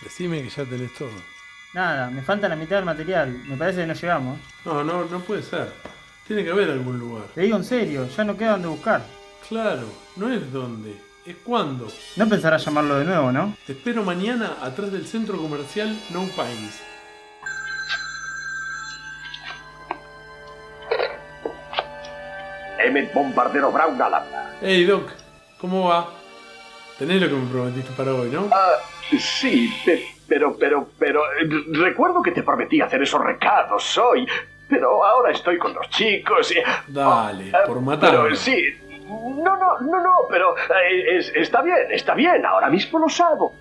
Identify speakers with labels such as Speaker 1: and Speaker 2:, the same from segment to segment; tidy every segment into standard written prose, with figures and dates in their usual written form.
Speaker 1: Decime que ya tenés todo.
Speaker 2: Nada, me falta la mitad del material. Me parece que no llegamos.
Speaker 1: No puede ser. Tiene que haber algún lugar.
Speaker 2: Te digo en serio, ya no queda donde buscar.
Speaker 1: Claro, no es dónde, es cuándo.
Speaker 2: No pensarás llamarlo de nuevo, ¿no?
Speaker 1: Te espero mañana atrás del centro comercial No Pines.
Speaker 3: Emmett Bombardero Brown Galanda.
Speaker 1: Hey Doc, ¿cómo va? Tenés lo que me prometiste para hoy, ¿no?
Speaker 3: Sí, pero, recuerdo que te prometí hacer esos recados hoy, pero ahora estoy con los chicos y...
Speaker 1: Dale, por matarme.
Speaker 3: Pero sí, no, pero está bien, ahora mismo los hago.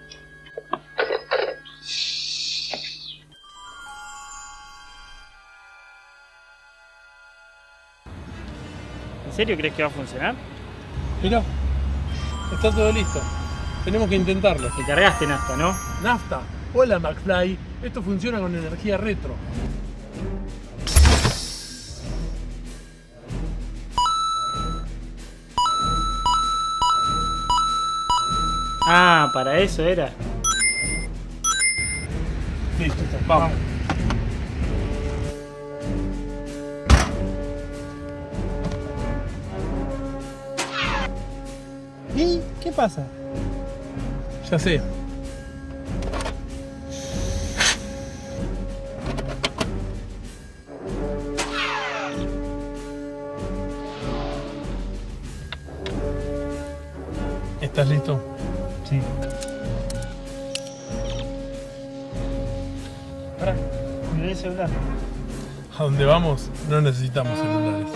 Speaker 2: ¿En serio crees que va a funcionar?
Speaker 1: Mirá, está todo listo. Tenemos que intentarlo.
Speaker 2: Te cargaste nafta, ¿no?
Speaker 1: Nafta. Hola McFly. Esto funciona con energía retro.
Speaker 2: Ah, para eso era.
Speaker 1: Listo, vamos.
Speaker 2: ¿Y qué pasa?
Speaker 1: Ya sé. ¿Estás listo?
Speaker 2: Sí. Pará, mirá el celular.
Speaker 1: A donde vamos no necesitamos celulares.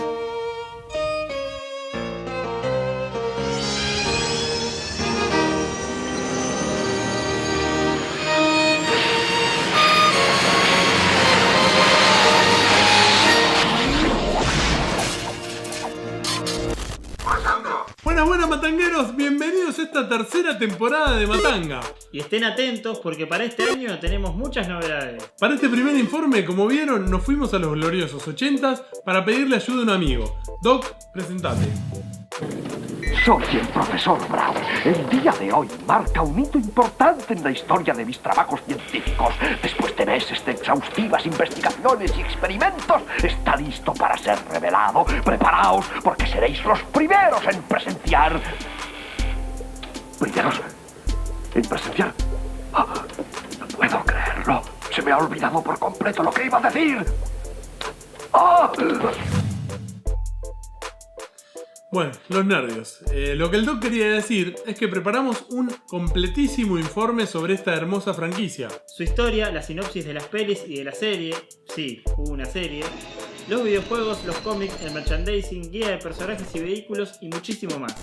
Speaker 1: Buenas matangueros, bienvenidos a esta tercera temporada de Matanga.
Speaker 2: Y estén atentos porque para este año tenemos muchas novedades.
Speaker 1: Para este primer informe, como vieron, nos fuimos a los gloriosos 80s para pedirle ayuda a un amigo. Doc, presentate.
Speaker 3: Soy el profesor Brown. El día de hoy marca un hito importante en la historia de mis trabajos científicos. Después de meses de exhaustivas investigaciones y experimentos, está listo para ser revelado. Preparaos, porque seréis los primeros en presenciar... ¿Primeros en presenciar? No puedo creerlo. Se me ha olvidado por completo lo que iba a decir. ¡Ah!
Speaker 1: Bueno, los nervios. Lo que el Doc quería decir es que preparamos un completísimo informe sobre esta hermosa franquicia.
Speaker 2: Su historia, la sinopsis de las pelis y de la serie, sí, hubo una serie, los videojuegos, los cómics, el merchandising, guía de personajes y vehículos y muchísimo más.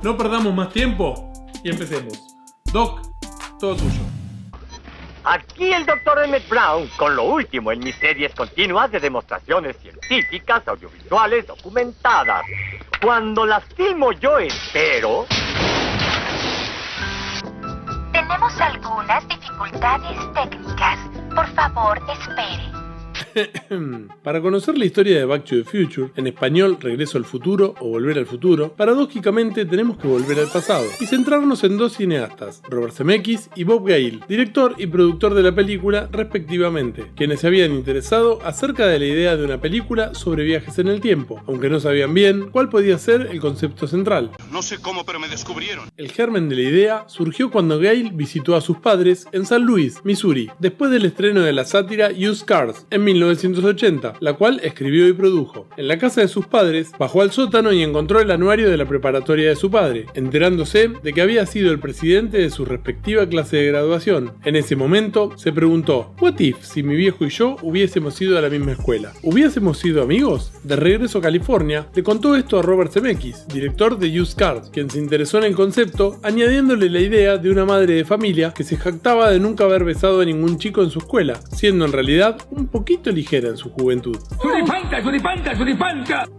Speaker 1: No perdamos más tiempo y empecemos. Doc, todo tuyo.
Speaker 4: Aquí el Dr. Emmett Brown con lo último en mis series continuas de demostraciones científicas, audiovisuales, documentadas. Cuando las filmo yo espero...
Speaker 5: Tenemos algunas dificultades técnicas. Por favor, espere.
Speaker 1: Para conocer la historia de Back to the Future, en español Regreso al Futuro o Volver al Futuro, paradójicamente tenemos que volver al pasado y centrarnos en dos cineastas, Robert Zemeckis y Bob Gale, director y productor de la película respectivamente, quienes se habían interesado acerca de la idea de una película sobre viajes en el tiempo, aunque no sabían bien cuál podía ser el concepto central.
Speaker 6: No sé cómo, pero me descubrieron.
Speaker 1: El germen de la idea surgió cuando Gale visitó a sus padres en San Luis, Missouri, después del estreno de la sátira Used Cars en 1980, la cual escribió y produjo. En la casa de sus padres, bajó al sótano y encontró el anuario de la preparatoria de su padre, enterándose de que había sido el presidente de su respectiva clase de graduación. En ese momento, se preguntó, ¿what if si mi viejo y yo hubiésemos ido a la misma escuela? ¿Hubiésemos sido amigos? De regreso a California, le contó esto a Robert Zemeckis, director de Used Cars, quien se interesó en el concepto, añadiéndole la idea de una madre de familia que se jactaba de nunca haber besado a ningún chico en su escuela, siendo en realidad un poquito ligera en su juventud.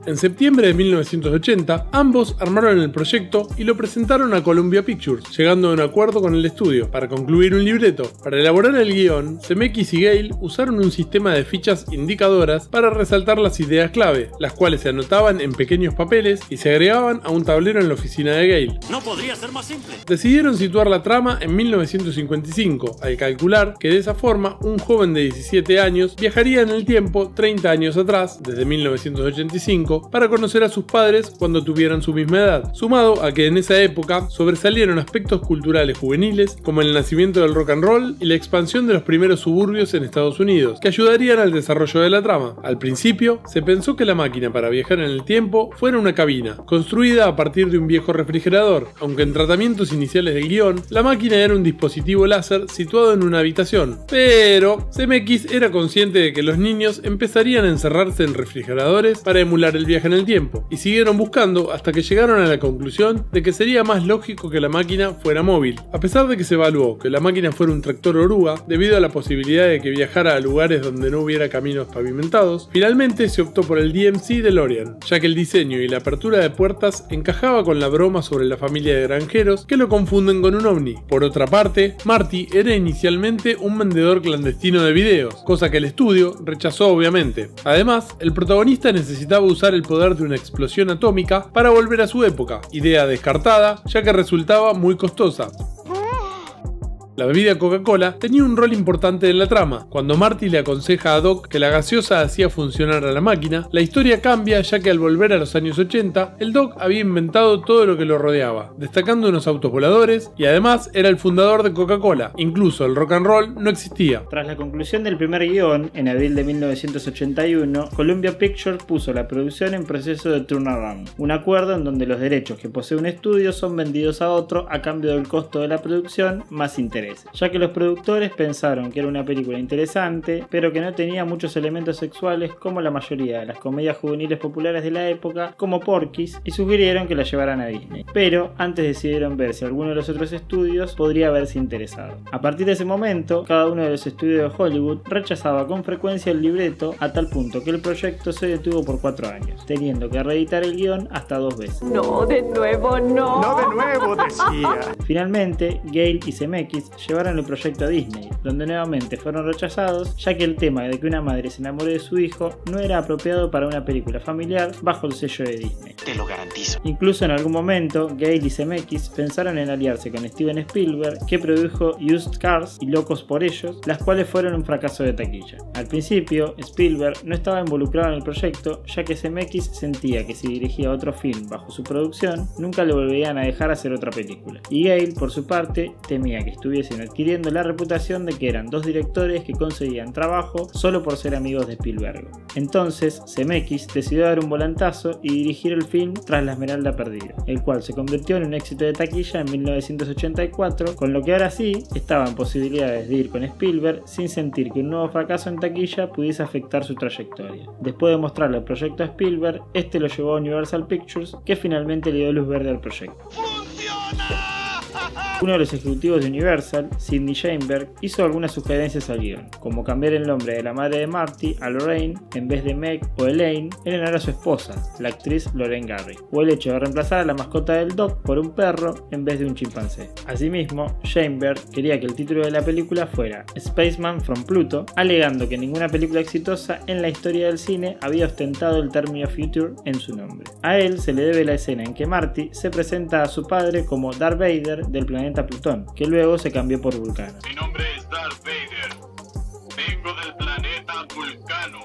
Speaker 1: En septiembre de 1980, ambos armaron el proyecto y lo presentaron a Columbia Pictures, llegando a un acuerdo con el estudio para concluir un libreto. Para elaborar el guión, Zemeckis y Gale usaron un sistema de fichas indicadoras para resaltar las ideas clave, las cuales se anotaban en pequeños papeles y se agregaban a un tablero en la oficina de Gale.
Speaker 7: No podría ser más simple.
Speaker 1: Decidieron situar la trama en 1955, al calcular que de esa forma un joven de 17 años viajaría en el tiempo 30 años atrás, desde 1985, para conocer a sus padres cuando tuvieran su misma edad, sumado a que en esa época sobresalieron aspectos culturales juveniles como el nacimiento del rock and roll y la expansión de los primeros suburbios en Estados Unidos, que ayudarían al desarrollo de la trama. Al principio, se pensó que la máquina para viajar en el tiempo fuera una cabina, construida a partir de un viejo refrigerador, aunque en tratamientos iniciales del guión, la máquina era un dispositivo láser situado en una habitación. Pero Zemeckis era consciente de que los niños empezarían a encerrarse en refrigeradores para emular el viaje en el tiempo, y siguieron buscando hasta que llegaron a la conclusión de que sería más lógico que la máquina fuera móvil. A pesar de que se evaluó que la máquina fuera un tractor oruga, debido a la posibilidad de que viajara a lugares donde no hubiera caminos pavimentados, finalmente se optó por el DMC DeLorean, ya que el diseño y la apertura de puertas encajaba con la broma sobre la familia de granjeros que lo confunden con un ovni. Por otra parte, Marty era inicialmente un vendedor clandestino de videos, cosa que el estudio rechazó obviamente. Además, el protagonista necesitaba usar el poder de una explosión atómica para volver a su época, idea descartada ya que resultaba muy costosa. La bebida Coca-Cola tenía un rol importante en la trama. Cuando Marty le aconseja a Doc que la gaseosa hacía funcionar a la máquina, la historia cambia ya que al volver a los años 80, el Doc había inventado todo lo que lo rodeaba, destacando unos autos voladores y además era el fundador de Coca-Cola. Incluso el rock and roll no existía.
Speaker 2: Tras la conclusión del primer guión, en abril de 1981, Columbia Pictures puso la producción en proceso de turnaround, un acuerdo en donde los derechos que posee un estudio son vendidos a otro a cambio del costo de la producción más interés, ya que los productores pensaron que era una película interesante, pero que no tenía muchos elementos sexuales como la mayoría de las comedias juveniles populares de la época, como Porky's, y sugirieron que la llevaran a Disney. Pero antes decidieron ver si alguno de los otros estudios podría haberse interesado. A partir de ese momento, cada uno de los estudios de Hollywood rechazaba con frecuencia el libreto, a tal punto que el proyecto se detuvo por 4 años, teniendo que reeditar el guión hasta 2 veces.
Speaker 8: No, de nuevo no.
Speaker 9: No de nuevo, decía.
Speaker 2: Finalmente, Gale y Zemeckis llevaron el proyecto a Disney, donde nuevamente fueron rechazados, ya que el tema de que una madre se enamore de su hijo no era apropiado para una película familiar bajo el sello de Disney.
Speaker 7: Te lo garantizo.
Speaker 2: Incluso en algún momento, Gale y Zemeckis pensaron en aliarse con Steven Spielberg, que produjo Used Cars y Locos por Ellos, las cuales fueron un fracaso de taquilla. Al principio, Spielberg no estaba involucrado en el proyecto, ya que Zemeckis sentía que si dirigía otro film bajo su producción, nunca le volverían a dejar hacer otra película. Y Gale, por su parte, temía que estuviesen adquiriendo la reputación de que eran dos directores que conseguían trabajo solo por ser amigos de Spielberg. Entonces, Zemeckis decidió dar un volantazo y dirigir el film Tras la Esmeralda Perdida, el cual se convirtió en un éxito de taquilla en 1984, con lo que ahora sí estaba en posibilidades de ir con Spielberg sin sentir que un nuevo fracaso en taquilla pudiese afectar su trayectoria. Después de mostrarle el proyecto a Spielberg, este lo llevó a Universal Pictures, que finalmente le dio luz verde al proyecto. Uno de los ejecutivos de Universal, Sidney Sheinberg, hizo algunas sugerencias al guión, como cambiar el nombre de la madre de Marty a Lorraine en vez de Meg o Elaine en honor a su esposa, la actriz Lorraine Gary, o el hecho de reemplazar a la mascota del Doc por un perro en vez de un chimpancé. Asimismo, Sheinberg quería que el título de la película fuera Spaceman from Pluto, alegando que ninguna película exitosa en la historia del cine había ostentado el término future en su nombre. A él se le debe la escena en que Marty se presenta a su padre como Darth Vader del planeta Plutón, que luego se cambió por Vulcano.
Speaker 6: Mi nombre es Darth Vader. Vengo del planeta Vulcano.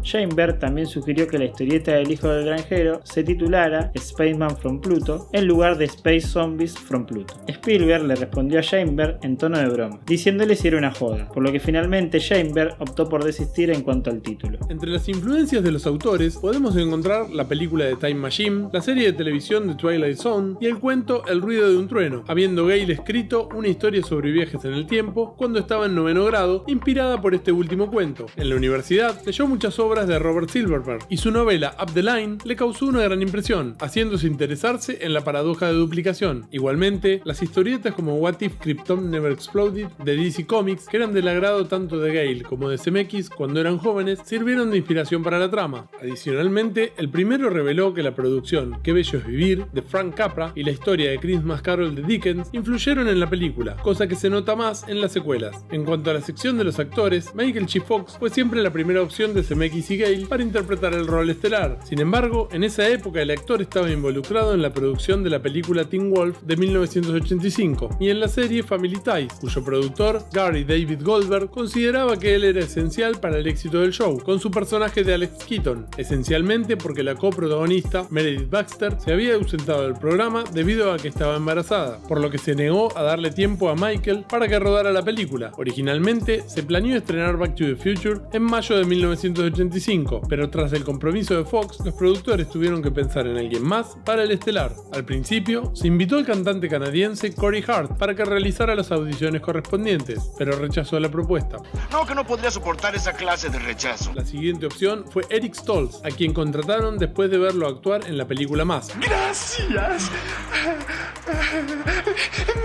Speaker 2: Sheinberg también sugirió que la historieta del hijo del granjero se titulara Spaceman from Pluto en lugar de Space Zombies from Pluto. Spielberg le respondió a Sheinberg en tono de broma, diciéndole si era una joda, por lo que finalmente Sheinberg optó por desistir en cuanto al título.
Speaker 1: Entre las influencias de los autores podemos encontrar la película de Time Machine, la serie de televisión de Twilight Zone y el cuento El ruido de un trueno, habiendo Gale escrito una historia sobre viajes en el tiempo cuando estaba en 9º grado, inspirada por este último cuento. En la universidad leyó muchas obras obras de Robert Silverberg, y su novela Up the Line le causó una gran impresión, haciéndose interesarse en la paradoja de duplicación. Igualmente, las historietas como What If Krypton Never Exploded de DC Comics, que eran del agrado tanto de Gale como de Zemeckis cuando eran jóvenes, sirvieron de inspiración para la trama. Adicionalmente, el primero reveló que la producción Qué bello es vivir de Frank Capra y la historia de Christmas Carol de Dickens influyeron en la película, cosa que se nota más en las secuelas. En cuanto a la sección de los actores, Michael J. Fox fue siempre la primera opción de Zemeckis y Gale para interpretar el rol estelar. Sin embargo, en esa época el actor estaba involucrado en la producción de la película Teen Wolf de 1985 y en la serie Family Ties, cuyo productor, Gary David Goldberg, consideraba que él era esencial para el éxito del show, con su personaje de Alex Keaton, esencialmente porque la coprotagonista, Meredith Baxter, se había ausentado del programa debido a que estaba embarazada, por lo que se negó a darle tiempo a Michael para que rodara la película. Originalmente se planeó estrenar Back to the Future en mayo de 1985, pero tras el compromiso de Fox, los productores tuvieron que pensar en alguien más para el estelar. Al principio, se invitó al cantante canadiense Corey Hart para que realizara las audiciones correspondientes, pero rechazó la propuesta.
Speaker 7: No, que no podría soportar esa clase de rechazo.
Speaker 1: La siguiente opción fue Eric Stoltz, a quien contrataron después de verlo actuar en la película Mask.
Speaker 9: Gracias.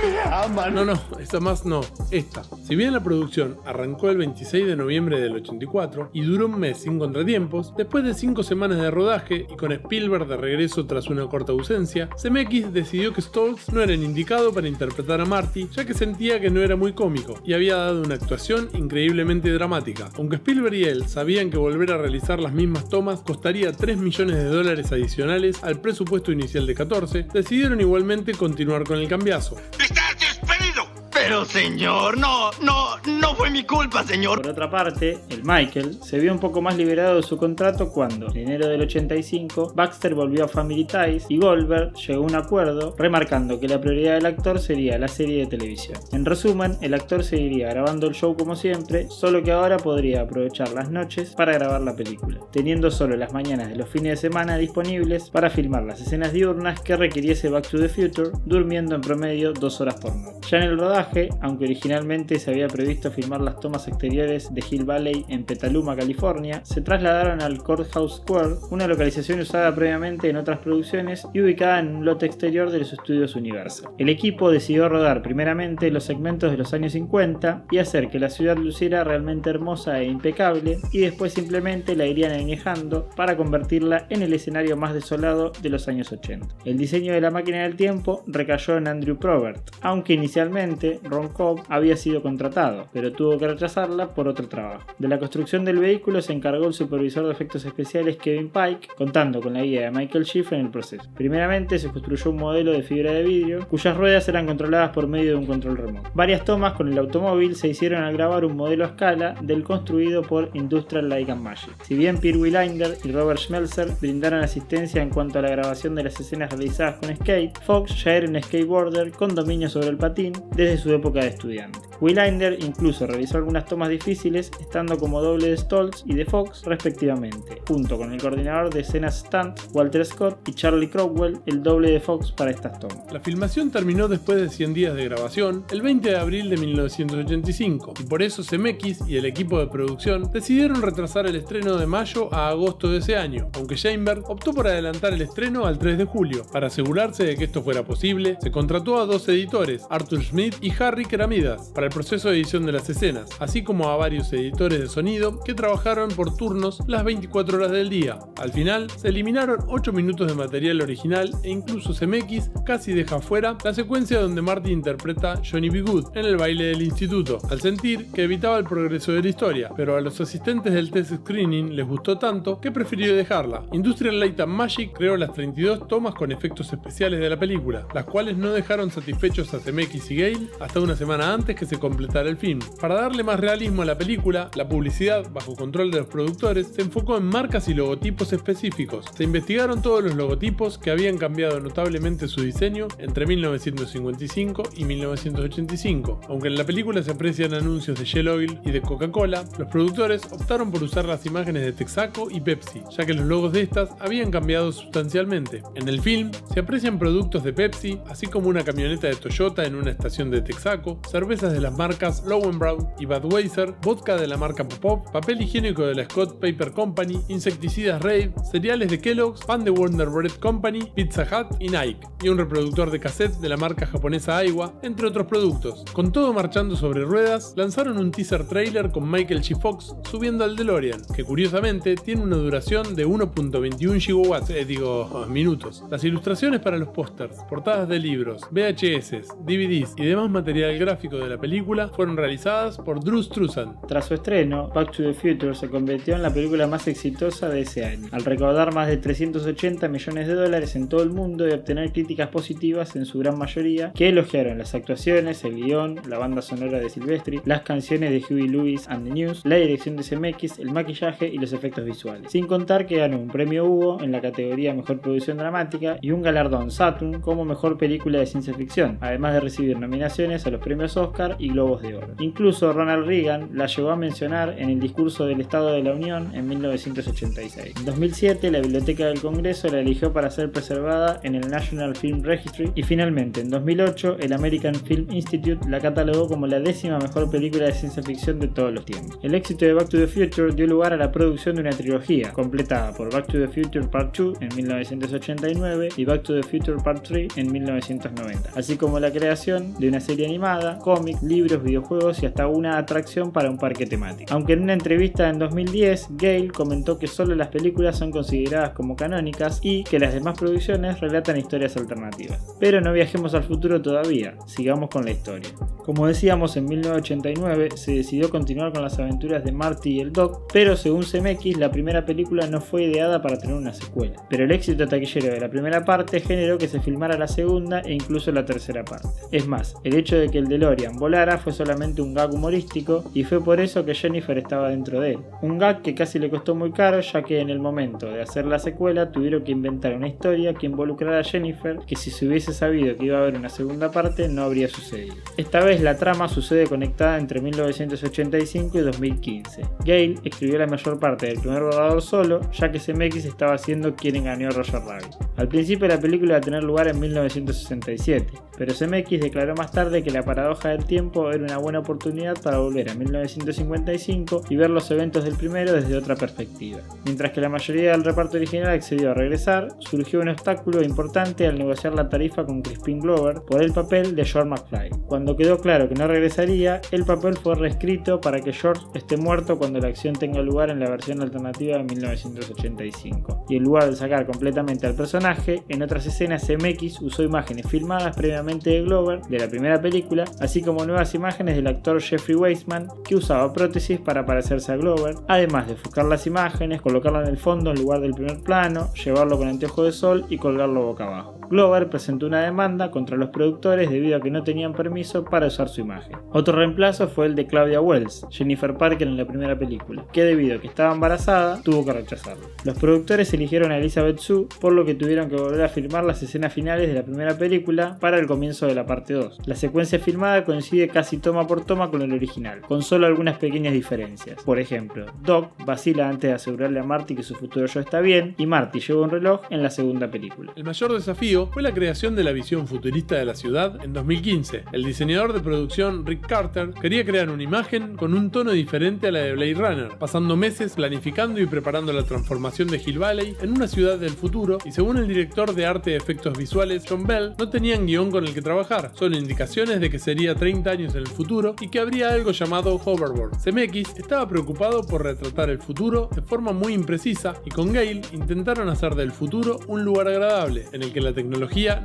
Speaker 9: Me aman.
Speaker 1: No, esta más no, esta. Si bien la producción arrancó el 26 de noviembre del 84 y duró un mes sin contratiempos, después de 5 semanas de rodaje y con Spielberg de regreso tras una corta ausencia, Zemeckis decidió que Stoltz no era el indicado para interpretar a Marty, ya que sentía que no era muy cómico y había dado una actuación increíblemente dramática. Aunque Spielberg y él sabían que volver a realizar las mismas tomas costaría $3 millones adicionales al presupuesto inicial de 14, decidieron igualmente continuar con el cambiazo.
Speaker 7: ¡Estás despedido! Pero señor, no fue mi culpa, señor.
Speaker 2: Por otra parte, el Michael se vio un poco más liberado de su contrato cuando, en enero del 85, Baxter volvió a Family Ties y Goldberg llegó a un acuerdo remarcando que la prioridad del actor sería la serie de televisión. En resumen, el actor seguiría grabando el show como siempre, solo que ahora podría aprovechar las noches para grabar la película, teniendo solo las mañanas de los fines de semana disponibles para filmar las escenas diurnas que requiriese Back to the Future, durmiendo en promedio 2 horas por noche. Ya en el rodaje, aunque originalmente se había previsto filmar las tomas exteriores de Hill Valley en Petaluma, California, se trasladaron al Courthouse Square, una localización usada previamente en otras producciones y ubicada en un lote exterior de los estudios Universal. El equipo decidió rodar primeramente los segmentos de los años 50 y hacer que la ciudad luciera realmente hermosa e impecable, y después simplemente la irían añejando para convertirla en el escenario más desolado de los años 80. El diseño de la máquina del tiempo recayó en Andrew Probert, aunque inicialmente Ron Cobb había sido contratado, pero tuvo que rechazarla por otro trabajo. De la construcción del vehículo se encargó el supervisor de efectos especiales Kevin Pike, contando con la guía de Michael Schiff en el proceso. Primeramente se construyó un modelo de fibra de vidrio, cuyas ruedas eran controladas por medio de un control remoto. Varias tomas con el automóvil se hicieron al grabar un modelo a escala del construido por Industrial Light and Magic. Si bien Peter Wilander y Robert Schmelzer brindaron asistencia en cuanto a la grabación de las escenas realizadas con skate, Fox ya era un skateboarder con dominio sobre el patín desde su época de estudiante. Wilander incluso realizó algunas tomas difíciles, estando como doble de Stoltz y de Fox respectivamente, junto con el coordinador de escenas stunt Walter Scott y Charlie Crowell, el doble de Fox para estas tomas.
Speaker 1: La filmación terminó después de 100 días de grabación, el 20 de abril de 1985, y por eso Zemeckis y el equipo de producción decidieron retrasar el estreno de mayo a agosto de ese año, aunque Sheinberg optó por adelantar el estreno al 3 de julio. Para asegurarse de que esto fuera posible, se contrató a 2 editores, Arthur Smith y Harry Keramidas, para el proceso de edición de las escenas, así como a varios editores de sonido que trabajaron por turnos las 24 horas del día. Al final, se eliminaron 8 minutos de material original e incluso Zemeckis casi deja fuera la secuencia donde Marty interpreta Johnny B. Good en el baile del instituto, al sentir que evitaba el progreso de la historia, pero a los asistentes del test screening les gustó tanto que prefirió dejarla. Industrial Light and Magic creó las 32 tomas con efectos especiales de la película, las cuales no dejaron satisfechos a Zemeckis y Gale hasta una semana antes que se completara el film. Para darle más realismo a la película, la publicidad, bajo control de los productores, se enfocó en marcas y logotipos específicos. Se investigaron todos los logotipos que habían cambiado notablemente su diseño entre 1955 y 1985. Aunque en la película se aprecian anuncios de Shell Oil y de Coca-Cola, los productores optaron por usar las imágenes de Texaco y Pepsi, ya que los logos de estas habían cambiado sustancialmente. En el film se aprecian productos de Pepsi, así como una camioneta de Toyota en una estación de Texaco Texaco, cervezas de las marcas Lowenbrow y Budweiser, vodka de la marca Popov, papel higiénico de la Scott Paper Company, insecticidas Raid, cereales de Kellogg's, pan de Warner Bread Company, Pizza Hut y Nike, y un reproductor de cassette de la marca japonesa Aiwa, entre otros productos. Con todo marchando sobre ruedas, lanzaron un teaser trailer con Michael J. Fox subiendo al DeLorean, que curiosamente tiene una duración de 1.21 minutos. Las ilustraciones para los pósters, portadas de libros, VHS, DVDs y demás material gráfico de la película fueron realizadas por Drew Struzan.
Speaker 2: Tras su estreno, Back to the Future se convirtió en la película más exitosa de ese año, al recaudar más de 380 millones de dólares en todo el mundo y obtener críticas positivas en su gran mayoría, que elogiaron las actuaciones, el guión, la banda sonora de Silvestri, las canciones de Huey Lewis and the News, la dirección de CMX, el maquillaje y los efectos visuales. Sin contar que ganó un premio Hugo en la categoría Mejor Producción Dramática y un galardón Saturn como Mejor Película de Ciencia Ficción, además de recibir nominaciones a los premios Oscar y Globos de Oro. Incluso Ronald Reagan la llegó a mencionar en el discurso del Estado de la Unión en 1986. En 2007, la Biblioteca del Congreso la eligió para ser preservada en el National Film Registry y finalmente en 2008 el American Film Institute la catalogó como la 10ª mejor película de ciencia ficción de todos los tiempos. El éxito de Back to the Future dio lugar a la producción de una trilogía completada por Back to the Future Part 2 en 1989 y Back to the Future Part 3 en 1990, así como la creación de una serie animada, cómics, libros, videojuegos y hasta una atracción para un parque temático. Aunque en una entrevista en 2010, Gale comentó que solo las películas son consideradas como canónicas y que las demás producciones relatan historias alternativas. Pero no viajemos al futuro todavía, sigamos con la historia. Como decíamos, en 1989 se decidió continuar con las aventuras de Marty y el Doc, pero según CMX la primera película no fue ideada para tener una secuela. Pero el éxito taquillero de la primera parte generó que se filmara la segunda e incluso la tercera parte. Es más, el hecho de que el DeLorean volara fue solamente un gag humorístico y fue por eso que Jennifer estaba dentro de él. Un gag que casi le costó muy caro, ya que en el momento de hacer la secuela tuvieron que inventar una historia que involucrara a Jennifer, que si se hubiese sabido que iba a haber una segunda parte no habría sucedido. Esta vez la trama sucede conectada entre 1985 y 2015. Gale escribió la mayor parte del primer borrador solo, ya que CMX estaba haciendo quien engañó a Roger Rabbit. Al principio la película iba a tener lugar en 1967, pero CMX declaró más tarde que la paradoja del tiempo era una buena oportunidad para volver a 1955 y ver los eventos del primero desde otra perspectiva. Mientras que la mayoría del reparto original accedió a regresar, surgió un obstáculo importante al negociar la tarifa con Crispin Glover por el papel de George McFly. Cuando quedó claro que no regresaría, el papel fue reescrito para que George esté muerto cuando la acción tenga lugar en la versión alternativa de 1985. Y en lugar de sacar completamente al personaje, en otras escenas CMX usó imágenes filmadas previamente de Glover de la primera película, así como nuevas imágenes del actor Jeffrey Weissman, que usaba prótesis para parecerse a Glover, además de enfocar las imágenes, colocarlo en el fondo en lugar del primer plano, llevarlo con anteojo de sol y colgarlo boca abajo. Glover presentó una demanda contra los productores debido a que no tenían permiso para usar su imagen. Otro reemplazo fue el de Claudia Wells, Jennifer Parker en la primera película, que debido a que estaba embarazada, tuvo que rechazarlo. Los productores eligieron a Elizabeth Shue, por lo que tuvieron que volver a filmar las escenas finales de la primera película para el comienzo de la parte 2. La secuencia filmada coincide casi toma por toma con el original, con solo algunas pequeñas diferencias. Por ejemplo, Doc vacila antes de asegurarle a Marty que su futuro yo está bien, y Marty lleva un reloj en la segunda película.
Speaker 1: El mayor desafío fue la creación de la visión futurista de la ciudad en 2015. El diseñador de producción Rick Carter quería crear una imagen con un tono diferente a la de Blade Runner, pasando meses planificando y preparando la transformación de Hill Valley en una ciudad del futuro, y según el director de arte de efectos visuales John Bell, no tenían guión con el que trabajar, solo indicaciones de que sería 30 años en el futuro y que habría algo llamado hoverboard. CMX estaba preocupado por retratar el futuro de forma muy imprecisa, y con Gale intentaron hacer del futuro un lugar agradable, en el que la tecnología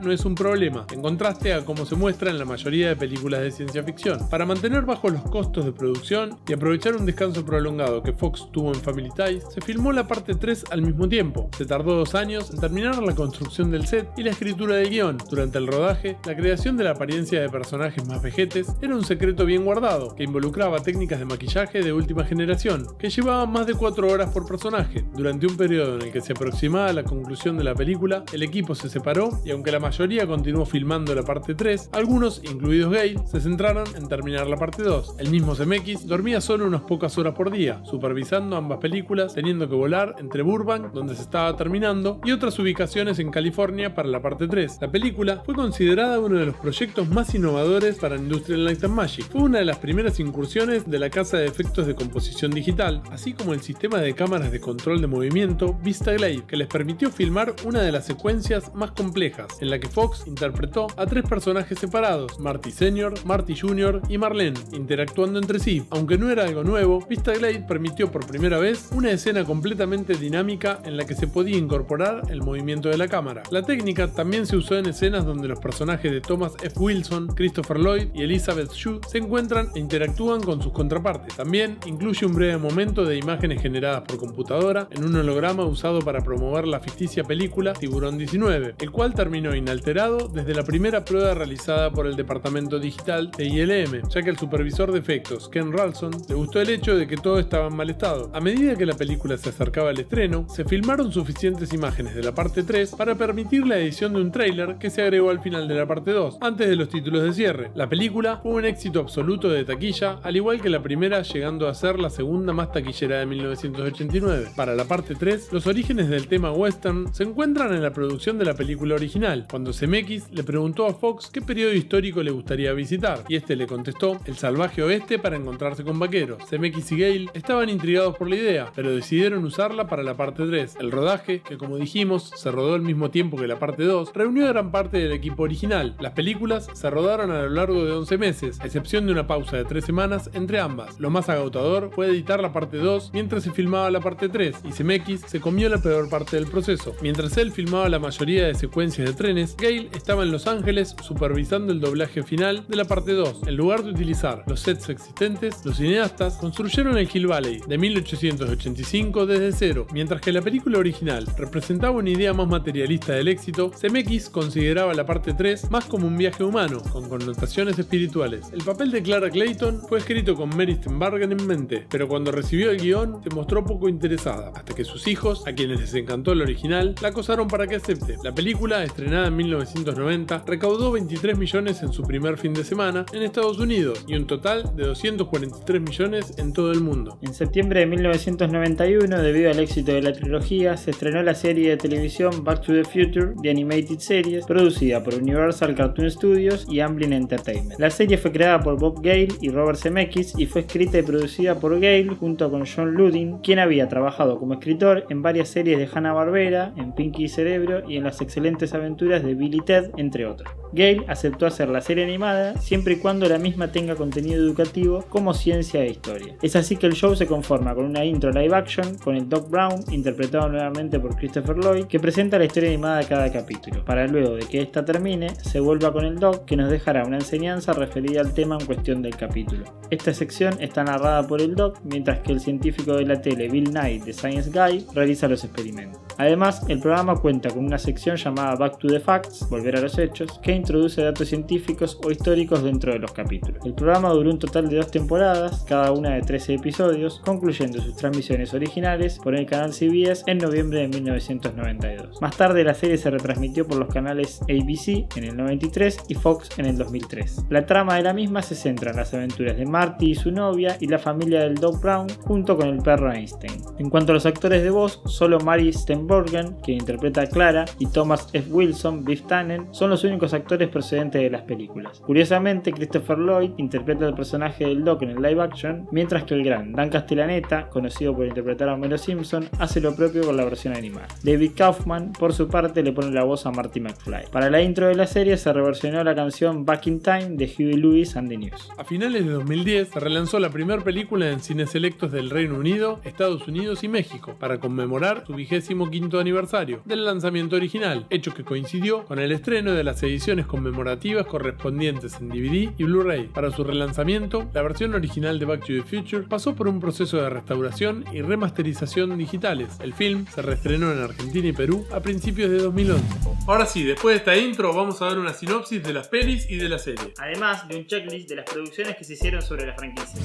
Speaker 1: no es un problema, en contraste a cómo se muestra en la mayoría de películas de ciencia ficción. Para mantener bajos los costos de producción y aprovechar un descanso prolongado que Fox tuvo en Family Ties, se filmó la parte 3 al mismo tiempo. Se tardó 2 años en terminar la construcción del set y la escritura del guión. Durante el rodaje, la creación de la apariencia de personajes más vejetes era un secreto bien guardado, que involucraba técnicas de maquillaje de última generación, que llevaban más de 4 horas por personaje. Durante un periodo en el que se aproximaba la conclusión de la película, el equipo se separó y aunque la mayoría continuó filmando la parte 3, algunos, incluidos Gale, se centraron en terminar la parte 2. El mismo CMX dormía solo unas pocas horas por día, supervisando ambas películas, teniendo que volar entre Burbank, donde se estaba terminando, y otras ubicaciones en California para la parte 3. La película fue considerada uno de los proyectos más innovadores simuladores para Industrial Light and Magic. Fue una de las primeras incursiones de la casa de efectos de composición digital, así como el sistema de cámaras de control de movimiento VistaGlade, que les permitió filmar una de las secuencias más complejas, en la que Fox interpretó a 3 personajes separados, Marty Sr., Marty Jr. y Marlene, interactuando entre sí. Aunque no era algo nuevo, VistaGlade permitió por primera vez una escena completamente dinámica en la que se podía incorporar el movimiento de la cámara. La técnica también se usó en escenas donde los personajes de Thomas F. Wilson, Christopher Lloyd y Elizabeth Shue se encuentran e interactúan con sus contrapartes. También incluye un breve momento de imágenes generadas por computadora en un holograma usado para promover la ficticia película Tiburón 19, el cual terminó inalterado desde la primera prueba realizada por el departamento digital de ILM, ya que al supervisor de efectos, Ken Ralston, le gustó el hecho de que todo estaba en mal estado. A medida que la película se acercaba al estreno, se filmaron suficientes imágenes de la parte 3 para permitir la edición de un tráiler que se agregó al final de la parte 2, antes de los títulos de cierre. La película fue un éxito absoluto de taquilla, al igual que la primera, llegando a ser la segunda más taquillera de 1989. Para la parte 3, los orígenes del tema western se encuentran en la producción de la película original, cuando Zemeckis le preguntó a Fox qué periodo histórico le gustaría visitar, y este le contestó el salvaje oeste para encontrarse con vaqueros. Zemeckis y Gale estaban intrigados por la idea, pero decidieron usarla para la parte 3. El rodaje, que como dijimos se rodó al mismo tiempo que la parte 2, reunió a gran parte del equipo original. Las películas se rodaron a lo largo de 11 meses, a excepción de una pausa de 3 semanas entre ambas. Lo más agotador fue editar la parte 2 mientras se filmaba la parte 3, y Zemeckis se comió la peor parte del proceso. Mientras él filmaba la mayoría de secuencias de trenes, Gale estaba en Los Ángeles supervisando el doblaje final de la parte 2. En lugar de utilizar los sets existentes, los cineastas construyeron el Hill Valley de 1885 desde cero. Mientras que la película original representaba una idea más materialista del éxito, Zemeckis consideraba la parte 3 más como un viaje humano, con connotaciones espirituales. El papel de Clara Clayton fue escrito con Mary Steenburgen en mente, pero cuando recibió el guión se mostró poco interesada, hasta que sus hijos, a quienes les encantó el original, la acosaron para que acepte. La película, estrenada en 1990, recaudó 23 millones en su primer fin de semana en Estados Unidos y un total de 243 millones en todo el mundo.
Speaker 2: En septiembre de 1991, debido al éxito de la trilogía, se estrenó la serie de televisión Back to the Future The Animated Series, producida por Universal Cartoon Studios y Amblin Entertainment. La serie fue creada por Bob Gale y Robert Zemeckis y fue escrita y producida por Gale junto con John Ludin, quien había trabajado como escritor en varias series de Hanna-Barbera, en Pinky y Cerebro y en Las excelentes aventuras de Bill y Ted, entre otros. Gale aceptó hacer la serie animada siempre y cuando la misma tenga contenido educativo como ciencia e historia. Es así que el show se conforma con una intro live action con el Doc Brown, interpretado nuevamente por Christopher Lloyd, que presenta la historia animada de cada capítulo, para luego de que esta termine, se vuelva con el Doc, que nos dejará una enseñanza referida al tema en cuestión del capítulo. Esta sección está narrada por el Doc, mientras que el científico de la tele Bill Nye, The Science Guy, realiza los experimentos. Además, el programa cuenta con una sección llamada Back to the Facts, volver a los hechos, que introduce datos científicos o históricos dentro de los capítulos. El programa duró un total de 2 temporadas, cada una de 13 episodios, concluyendo sus transmisiones originales por el canal CBS en noviembre de 1992. Más tarde la serie se retransmitió por los canales ABC en el 93 y Fox en el 2003. La trama de la misma se centra en las aventuras de Marty y su novia y la familia del Doc Brown junto con el perro Einstein. En cuanto a los actores de voz, solo Mary Steenburgen, que interpreta a Clara, y Thomas F. Wilson, Biff Tannen, son los únicos actores procedentes de las películas. Curiosamente, Christopher Lloyd interpreta el personaje del Doc en el live action, mientras que el gran Dan Castellaneta, conocido por interpretar a Homero Simpson, hace lo propio con la versión animada. David Kaufman, por su parte, le pone la voz a Marty McFly. Para la intro de la serie se reversionó la canción Back in Time de Huey Lewis and the News.
Speaker 1: A finales de 2010 se relanzó la primera película en cines selectos del Reino Unido, Estados Unidos y México, para conmemorar su 25º aniversario del lanzamiento original, hecho que coincidió con el estreno de las ediciones conmemorativas correspondientes en DVD y Blu-ray. Para su relanzamiento, la versión original de Back to the Future pasó por un proceso de restauración y remasterización digitales. El film se reestrenó en Argentina y Perú a principios de 2011. Ahora sí, después de esta intro vamos a dar una sinopsis de las pelis y de la serie.
Speaker 2: Además de un checklist de las producciones que se hicieron sobre la franquicia.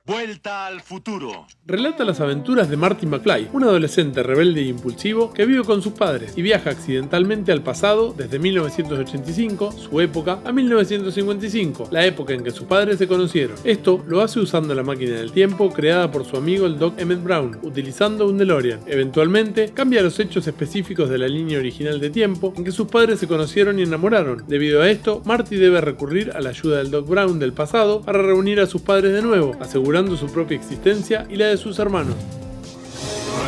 Speaker 7: Vuelta al futuro.
Speaker 1: Relata las aventuras de Marty McFly, un adolescente rebelde e impulsivo que vive con sus padres y viaja accidentalmente al pasado desde 1985, su época, a 1955, la época en que sus padres se conocieron. Esto lo hace usando la máquina del tiempo creada por su amigo el Doc Emmett Brown, utilizando un DeLorean. Eventualmente, cambia los hechos específicos de la línea original de tiempo en que sus padres se conocieron y enamoraron. Debido a esto, Marty debe recurrir a la ayuda del Doc Brown del pasado para reunir a sus padres de nuevo, asegurando su propia existencia y la de sus hermanos.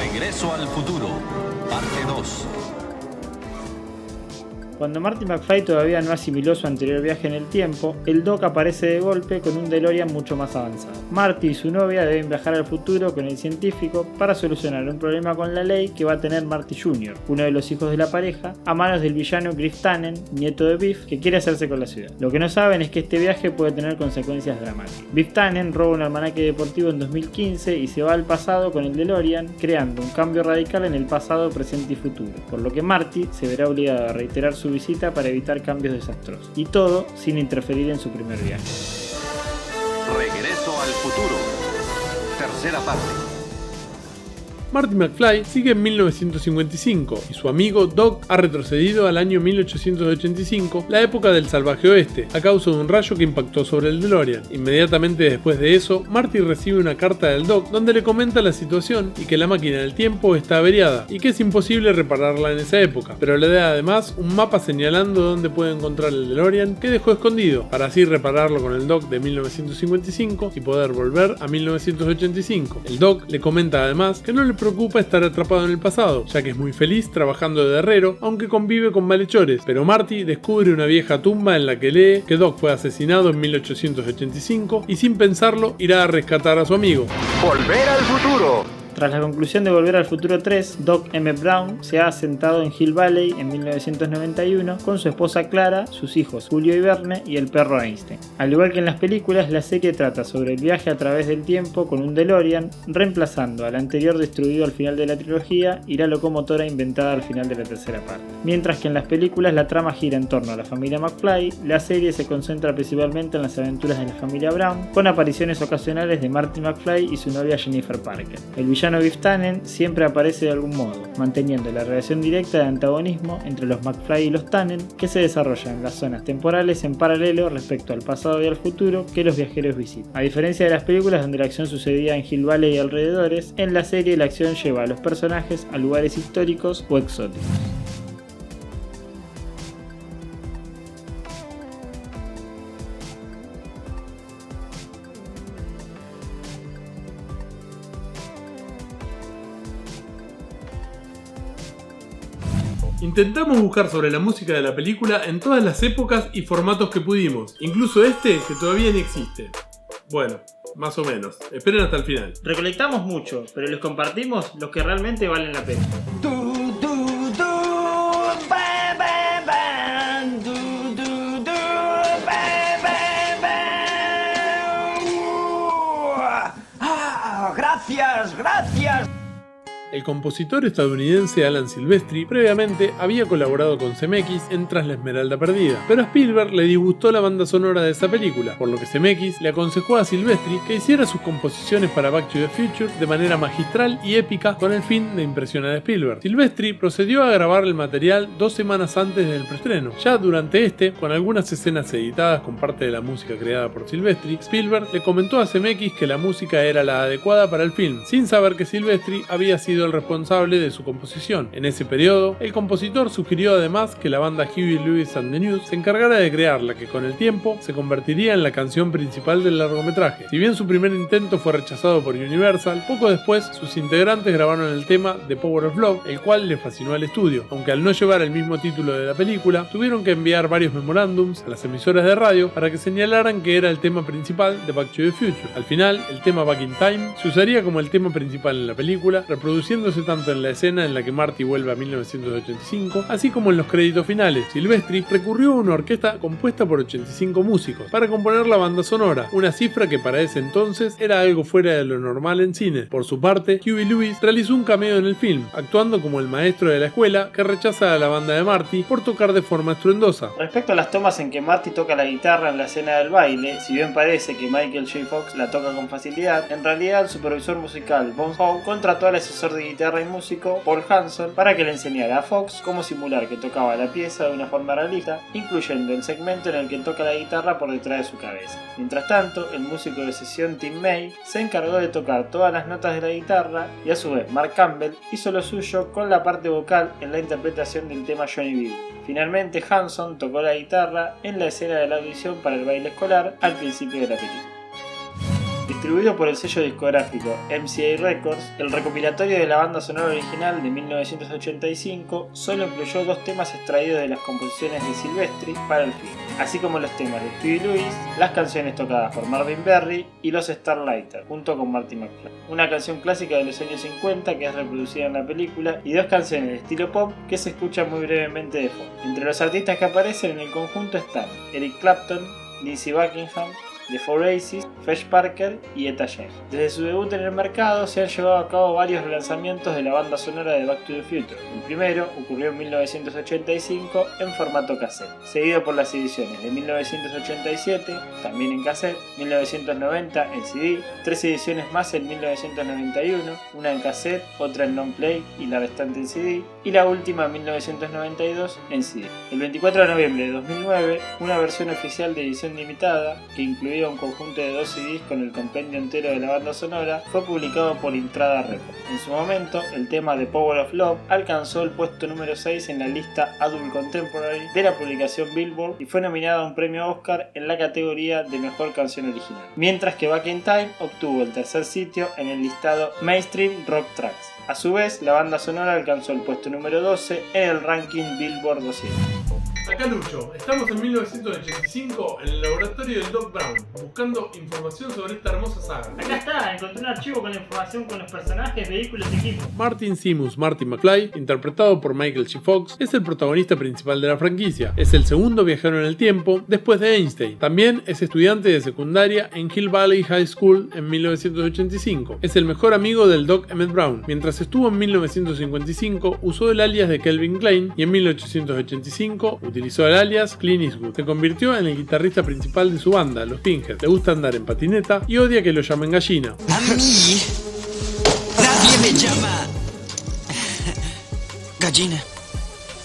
Speaker 10: Regreso al futuro, parte 2.
Speaker 2: Cuando Marty McFly todavía no asimiló su anterior viaje en el tiempo, el Doc aparece de golpe con un DeLorean mucho más avanzado. Marty y su novia deben viajar al futuro con el científico para solucionar un problema con la ley que va a tener Marty Jr., uno de los hijos de la pareja, a manos del villano Griff Tannen, nieto de Biff, que quiere hacerse con la ciudad. Lo que no saben es que este viaje puede tener consecuencias dramáticas. Biff Tannen roba un almanaque deportivo en 2015 y se va al pasado con el DeLorean, creando un cambio radical en el pasado, presente y futuro, por lo que Marty se verá obligado a reiterar su visita para evitar cambios desastrosos, y todo sin interferir en su primer viaje.
Speaker 10: Regreso al futuro, tercera parte.
Speaker 1: Marty McFly sigue en 1955 y su amigo Doc ha retrocedido al año 1885, la época del salvaje oeste, a causa de un rayo que impactó sobre el DeLorean. Inmediatamente después de eso, Marty recibe una carta del Doc donde le comenta la situación y que la máquina del tiempo está averiada y que es imposible repararla en esa época, pero le da además un mapa señalando dónde puede encontrar el DeLorean que dejó escondido, para así repararlo con el Doc de 1955 y poder volver a 1985. El Doc le comenta además que no le preocupa estar atrapado en el pasado, ya que es muy feliz trabajando de herrero, aunque convive con malhechores, pero Marty descubre una vieja tumba en la que lee que Doc fue asesinado en 1885 y sin pensarlo irá a rescatar a su amigo.
Speaker 4: ¡Volver al futuro!
Speaker 2: Tras la conclusión de Volver al Futuro 3, Doc Emmett Brown se ha asentado en Hill Valley en 1991 con su esposa Clara, sus hijos Julio y Verne y el perro Einstein. Al igual que en las películas, la serie trata sobre el viaje a través del tiempo con un DeLorean, reemplazando al anterior destruido al final de la trilogía y la locomotora inventada al final de la tercera parte. Mientras que en las películas la trama gira en torno a la familia McFly, la serie se concentra principalmente en las aventuras de la familia Brown, con apariciones ocasionales de Marty McFly y su novia Jennifer Parker. El villano Biff Tannen siempre aparece de algún modo, manteniendo la relación directa de antagonismo entre los McFly y los Tannen, que se desarrolla en las zonas temporales en paralelo respecto al pasado y al futuro que los viajeros visitan. A diferencia de las películas donde la acción sucedía en Hill Valley y alrededores, en la serie la acción lleva a los personajes a lugares históricos o exóticos.
Speaker 1: Intentamos buscar sobre la música de la película en todas las épocas y formatos que pudimos, incluso este que todavía ni existe. Bueno, más o menos. Esperen hasta el final.
Speaker 2: Recolectamos mucho, pero les compartimos los que realmente valen la pena.
Speaker 3: Gracias.
Speaker 1: El compositor estadounidense Alan Silvestri previamente había colaborado con Zemeckis en Tras la Esmeralda Perdida, pero a Spielberg le disgustó la banda sonora de esa película, por lo que Zemeckis le aconsejó a Silvestri que hiciera sus composiciones para Back to the Future de manera magistral y épica con el fin de impresionar a Spielberg. Silvestri procedió a grabar el material 2 semanas antes del preestreno. Ya durante con algunas escenas editadas con parte de la música creada por Silvestri, Spielberg le comentó a Zemeckis que la música era la adecuada para el film, sin saber que Silvestri había sido el responsable de su composición. En ese periodo, el compositor sugirió además que la banda Huey Lewis and the News se encargara de crear la que con el tiempo se convertiría en la canción principal del largometraje. Si bien su primer intento fue rechazado por Universal, poco después sus integrantes grabaron el tema The Power of Love, el cual le fascinó al estudio. Aunque al no llevar el mismo título de la película, tuvieron que enviar varios memorándums a las emisoras de radio para que señalaran que era el tema principal de Back to the Future. Al final, el tema Back in Time se usaría como el tema principal en la película, reproduciendo introduciéndose tanto en la escena en la que Marty vuelve a 1985, así como en los créditos finales. Silvestri recurrió a una orquesta compuesta por 85 músicos para componer la banda sonora, una cifra que para ese entonces era algo fuera de lo normal en cine. Por su parte, Huey Lewis realizó un cameo en el film, actuando como el maestro de la escuela que rechaza a la banda de Marty por tocar de forma estruendosa.
Speaker 2: Respecto a las tomas en que Marty toca la guitarra en la escena del baile, si bien parece que Michael J. Fox la toca con facilidad, en realidad el supervisor musical Bones Howe contrató al asesor de guitarra y músico Paul Hanson para que le enseñara a Fox cómo simular que tocaba la pieza de una forma realista, incluyendo el segmento en el que toca la guitarra por detrás de su cabeza. Mientras tanto, el músico de sesión Tim May se encargó de tocar todas las notas de la guitarra y a su vez Mark Campbell hizo lo suyo con la parte vocal en la interpretación del tema Johnny B. Finalmente Hanson tocó la guitarra en la escena de la audición para el baile escolar al principio de la película. Distribuido por el sello discográfico MCA Records, el recopilatorio de la banda sonora original de 1985 solo incluyó 2 temas extraídos de las composiciones de Silvestri para el film, así como los temas de Huey Lewis, las canciones tocadas por Marvin Berry y los Starlighters, junto con Marty McFly. Una canción clásica de los años 50 que es reproducida en la película y 2 canciones de estilo pop que se escuchan muy brevemente de fondo. Entre los artistas que aparecen en el conjunto están Eric Clapton, Lindsey Buckingham, The Four Aces, Fetch Parker y Etta James. Desde su debut en el mercado se han llevado a cabo varios relanzamientos de la banda sonora de Back to the Future. El primero ocurrió en 1985 en formato cassette, seguido por las ediciones de 1987, también en cassette, 1990 en CD, 3 ediciones más en 1991, una en cassette, otra en non-play y la restante en CD, y la última en 1992 en CD. El 24 de noviembre de 2009, una versión oficial de edición limitada, que incluía un conjunto de 2 CDs con el compendio entero de la banda sonora, fue publicado por Intrada Records. En su momento, el tema The Power of Love alcanzó el puesto número 6 en la lista Adult Contemporary de la publicación Billboard y fue nominada a un premio Oscar en la categoría de Mejor Canción Original, mientras que Back in Time obtuvo el 3er sitio en el listado Mainstream Rock Tracks. A su vez, la banda sonora alcanzó el puesto número 12 en el ranking Billboard 200.
Speaker 1: Acá Lucho, estamos en 1985 en el laboratorio del Doc Brown, buscando información sobre esta hermosa saga.
Speaker 2: Acá está, encontré un archivo con la información con los personajes, vehículos y equipos.
Speaker 1: Martin Simus Marty McFly, interpretado por Michael J. Fox, es el protagonista principal de la franquicia. Es el segundo viajero en el tiempo, después de Einstein. También es estudiante de secundaria en Hill Valley High School en 1985. Es el mejor amigo del Doc Emmett Brown. Mientras estuvo en 1955, usó el alias de Kelvin Klein y en 1885 utilizó el alias Clint Eastwood. Se convirtió en el guitarrista principal de su banda, los Pinhead. Le gusta andar en patineta y odia que lo llamen gallina.
Speaker 7: A mí nadie me llama gallina.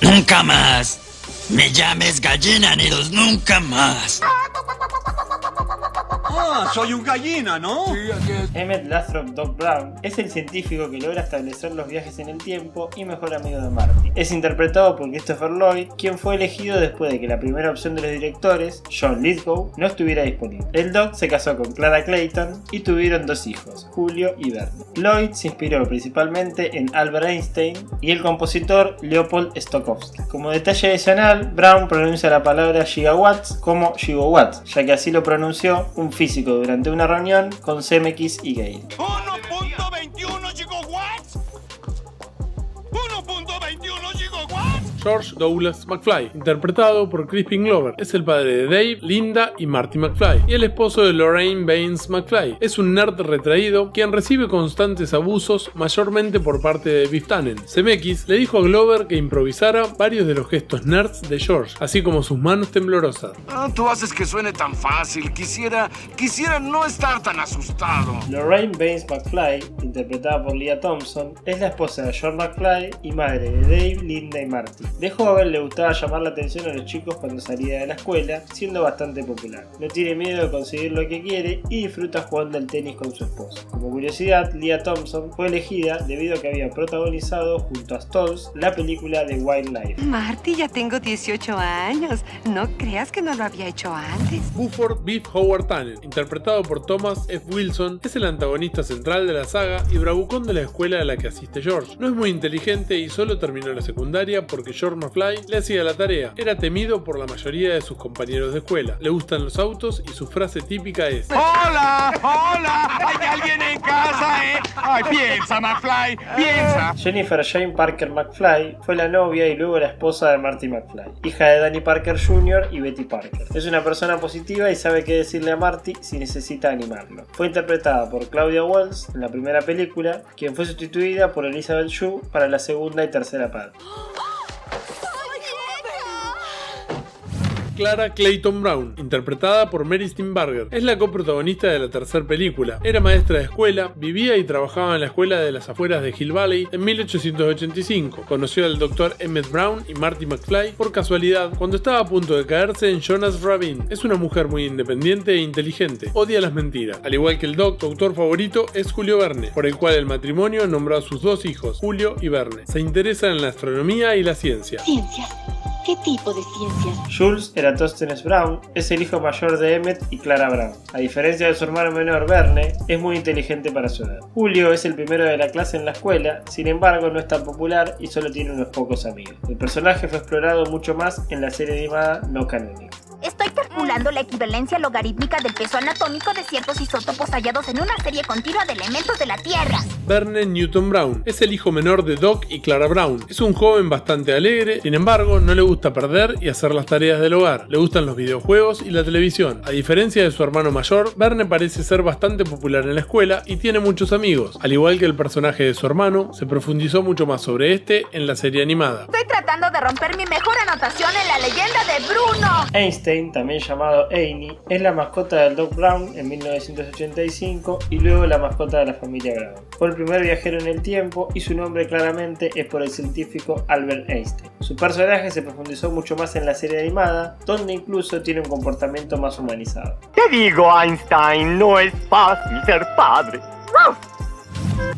Speaker 7: Nunca más. Me llames gallina, Nidos, nunca más.
Speaker 9: Ah, soy un gallina, ¿no? Sí, así es.
Speaker 2: Emmett Lathrop Doc Brown es el científico que logra establecer los viajes en el tiempo y mejor amigo de Marty. Es interpretado por Christopher Lloyd, quien fue elegido después de que la primera opción de los directores, John Lithgow, no estuviera disponible. El Doc se casó con Clara Clayton y tuvieron 2 hijos, Julio y Bernie. Lloyd se inspiró principalmente en Albert Einstein y el compositor Leopold Stokowski. Como detalle adicional, Brown pronuncia la palabra gigawatts como gigawatts, ya que así lo pronunció un físico durante una reunión con Zemeckis y Gale.
Speaker 7: 1.21 gigawatts. 1.21 gigawatts.
Speaker 1: George Douglas McFly, interpretado por Crispin Glover, es el padre de Dave, Linda y Marty McFly, y el esposo de Lorraine Baines McFly. Es un nerd retraído quien recibe constantes abusos, mayormente por parte de Biff Tannen. Zemeckis le dijo a Glover que improvisara varios de los gestos nerds de George, así como sus manos temblorosas.
Speaker 11: Tú haces que suene tan fácil. Quisiera no estar tan asustado.
Speaker 2: Lorraine Baines McFly, interpretada por Leah Thompson, es la esposa de George McFly y madre de Dave, Linda y Marty. De joven le gustaba llamar la atención a los chicos cuando salía de la escuela, siendo bastante popular. No tiene miedo de conseguir lo que quiere y disfruta jugando al tenis con su esposa. Como curiosidad, Leah Thompson fue elegida debido a que había protagonizado junto a Stoltz la película The Wildlife.
Speaker 8: Marty, ya tengo 18 años. No creas que no lo había hecho antes.
Speaker 1: Buford Biff Howard Tannen, interpretado por Thomas F. Wilson, es el antagonista central de la saga y bravucón de la escuela a la que asiste George. No es muy inteligente y solo terminó la secundaria porque George Dr. McFly le hacía la tarea. Era temido por la mayoría de sus compañeros de escuela. Le gustan los autos y su frase típica es:
Speaker 9: ¡Hola! ¡Hola! ¿Hay alguien en casa, ¡Ay, piensa, McFly! ¡Piensa!
Speaker 2: Jennifer Jane Parker McFly fue la novia y luego la esposa de Marty McFly, hija de Danny Parker Jr. y Betty Parker. Es una persona positiva y sabe qué decirle a Marty si necesita animarlo. Fue interpretada por Claudia Wells en la primera película, quien fue sustituida por Elizabeth Shue para la segunda y tercera parte.
Speaker 1: Clara Clayton Brown, interpretada por Mary Steenburgen, es la coprotagonista de la tercera película. Era maestra de escuela, vivía y trabajaba en la escuela de las afueras de Hill Valley en 1885. Conoció al Dr. Emmett Brown y Marty McFly por casualidad cuando estaba a punto de caerse en Jonas Ravine. Es una mujer muy independiente e inteligente, odia las mentiras. Al igual que el doctor favorito es Julio Verne, por el cual el matrimonio nombró a sus dos hijos, Julio y Verne. Se interesa en la astronomía y la ciencia.
Speaker 12: Ciencias. ¿Qué tipo de ciencias?
Speaker 2: Jules Eratosthenes Brown es el hijo mayor de Emmett y Clara Brown. A diferencia de su hermano menor Verne, es muy inteligente para su edad. Julio es el primero de la clase en la escuela, sin embargo no es tan popular y solo tiene unos pocos amigos. El personaje fue explorado mucho más en la serie animada no canónica.
Speaker 5: Estoy calculando la equivalencia logarítmica del peso anatómico de ciertos isótopos hallados en una serie continua de elementos de la Tierra.
Speaker 1: Verne Newton Brown es el hijo menor de Doc y Clara Brown. Es un joven bastante alegre, sin embargo no le gusta perder y hacer las tareas del hogar. Le gustan los videojuegos y la televisión. A diferencia de su hermano mayor, Verne parece ser bastante popular en la escuela y tiene muchos amigos. Al igual que el personaje de su hermano, se profundizó mucho más sobre este en la serie animada.
Speaker 5: Estoy tratando de romper mi mejor anotación en la leyenda de Bruno.
Speaker 2: Einstein, también llamado Einny, es la mascota del Doc Brown en 1985 y luego la mascota de la familia Brown. Fue el primer viajero en el tiempo y su nombre claramente es por el científico Albert Einstein. Su personaje se profundizó mucho más en la serie animada, donde incluso tiene un comportamiento más humanizado.
Speaker 4: Te digo, Einstein, no es fácil ser padre.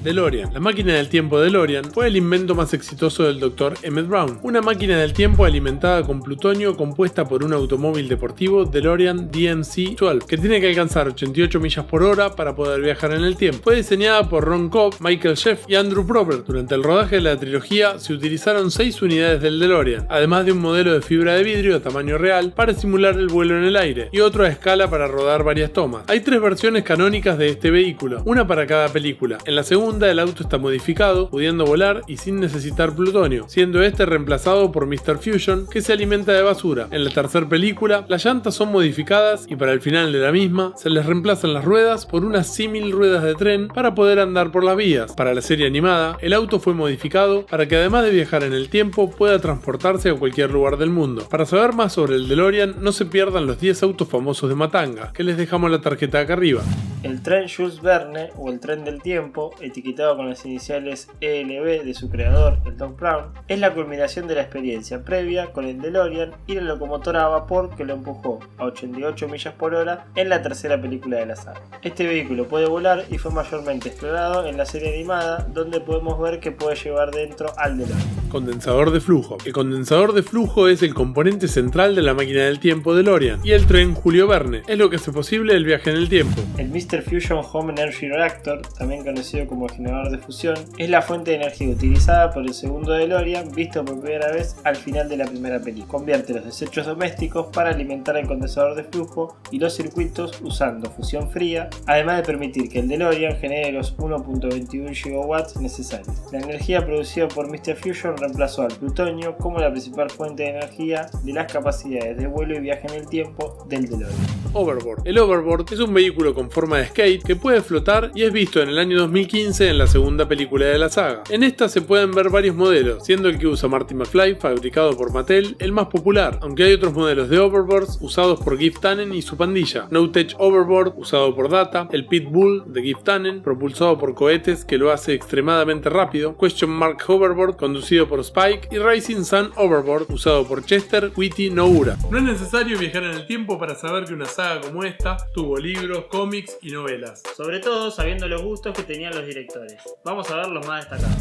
Speaker 1: DeLorean. La máquina del tiempo DeLorean fue el invento más exitoso del Dr. Emmett Brown, una máquina del tiempo alimentada con plutonio compuesta por un automóvil deportivo DeLorean DMC-12 que tiene que alcanzar 88 millas por hora para poder viajar en el tiempo. Fue diseñada por Ron Cobb, Michael Sheff y Andrew Probert. Durante el rodaje de la trilogía se utilizaron 6 unidades del DeLorean, además de un modelo de fibra de vidrio a tamaño real para simular el vuelo en el aire y otro a escala para rodar varias tomas. Hay 3 versiones canónicas de este vehículo, una para cada película. En la segunda, el auto está modificado, pudiendo volar y sin necesitar plutonio, siendo este reemplazado por Mr. Fusion, que se alimenta de basura. En la tercera película, las llantas son modificadas y para el final de la misma, se les reemplazan las ruedas por unas símil ruedas de tren para poder andar por las vías. Para la serie animada, el auto fue modificado para que además de viajar en el tiempo, pueda transportarse a cualquier lugar del mundo. Para saber más sobre el DeLorean, no se pierdan los 10 autos famosos de Matanga, que les dejamos la tarjeta acá arriba.
Speaker 2: El tren Jules Verne, o el tren del tiempo, etiquetado con las iniciales ELB de su creador, el Doc Brown, es la culminación de la experiencia previa con el DeLorean y la locomotora a vapor que lo empujó a 88 millas por hora en la tercera película de la saga. Este vehículo puede volar y fue mayormente explorado en la serie animada, donde podemos ver que puede llevar dentro al DeLorean.
Speaker 1: Condensador de flujo. El condensador de flujo es el componente central de la máquina del tiempo DeLorean y el tren Julio Verne. Es lo que hace posible el viaje en el tiempo.
Speaker 2: El Mr. Fusion Home Energy Reactor, también conocido como generador de fusión, es la fuente de energía utilizada por el segundo DeLorean visto por primera vez al final de la primera película. Convierte los desechos domésticos para alimentar el condensador de flujo y los circuitos usando fusión fría, además de permitir que el DeLorean genere los 1.21 gigawatts necesarios. La energía producida por Mr. Fusion reemplazó al plutonio como la principal fuente de energía de las capacidades de vuelo y viaje en el tiempo del DeLorean.
Speaker 1: Overboard. El Overboard es un vehículo con forma de skate que puede flotar y es visto en el año 2015 en la segunda película de la saga. En esta se pueden ver varios modelos, siendo el que usa Marty McFly, fabricado por Mattel, el más popular, aunque hay otros modelos de Overboards usados por Giff Tannen y su pandilla. No Tech Overboard, usado por Data, el Pitbull de Giff Tannen, propulsado por cohetes que lo hace extremadamente rápido, Question Mark Hoverboard, conducido por Spike, y Rising Sun Overboard, usado por Chester Witty Noura. No es necesario viajar en el tiempo para saber que una saga como esta tuvo libros, cómics y novelas.
Speaker 2: Sobre todo sabiendo los gustos que tenían los directores. Vamos a ver los más destacados.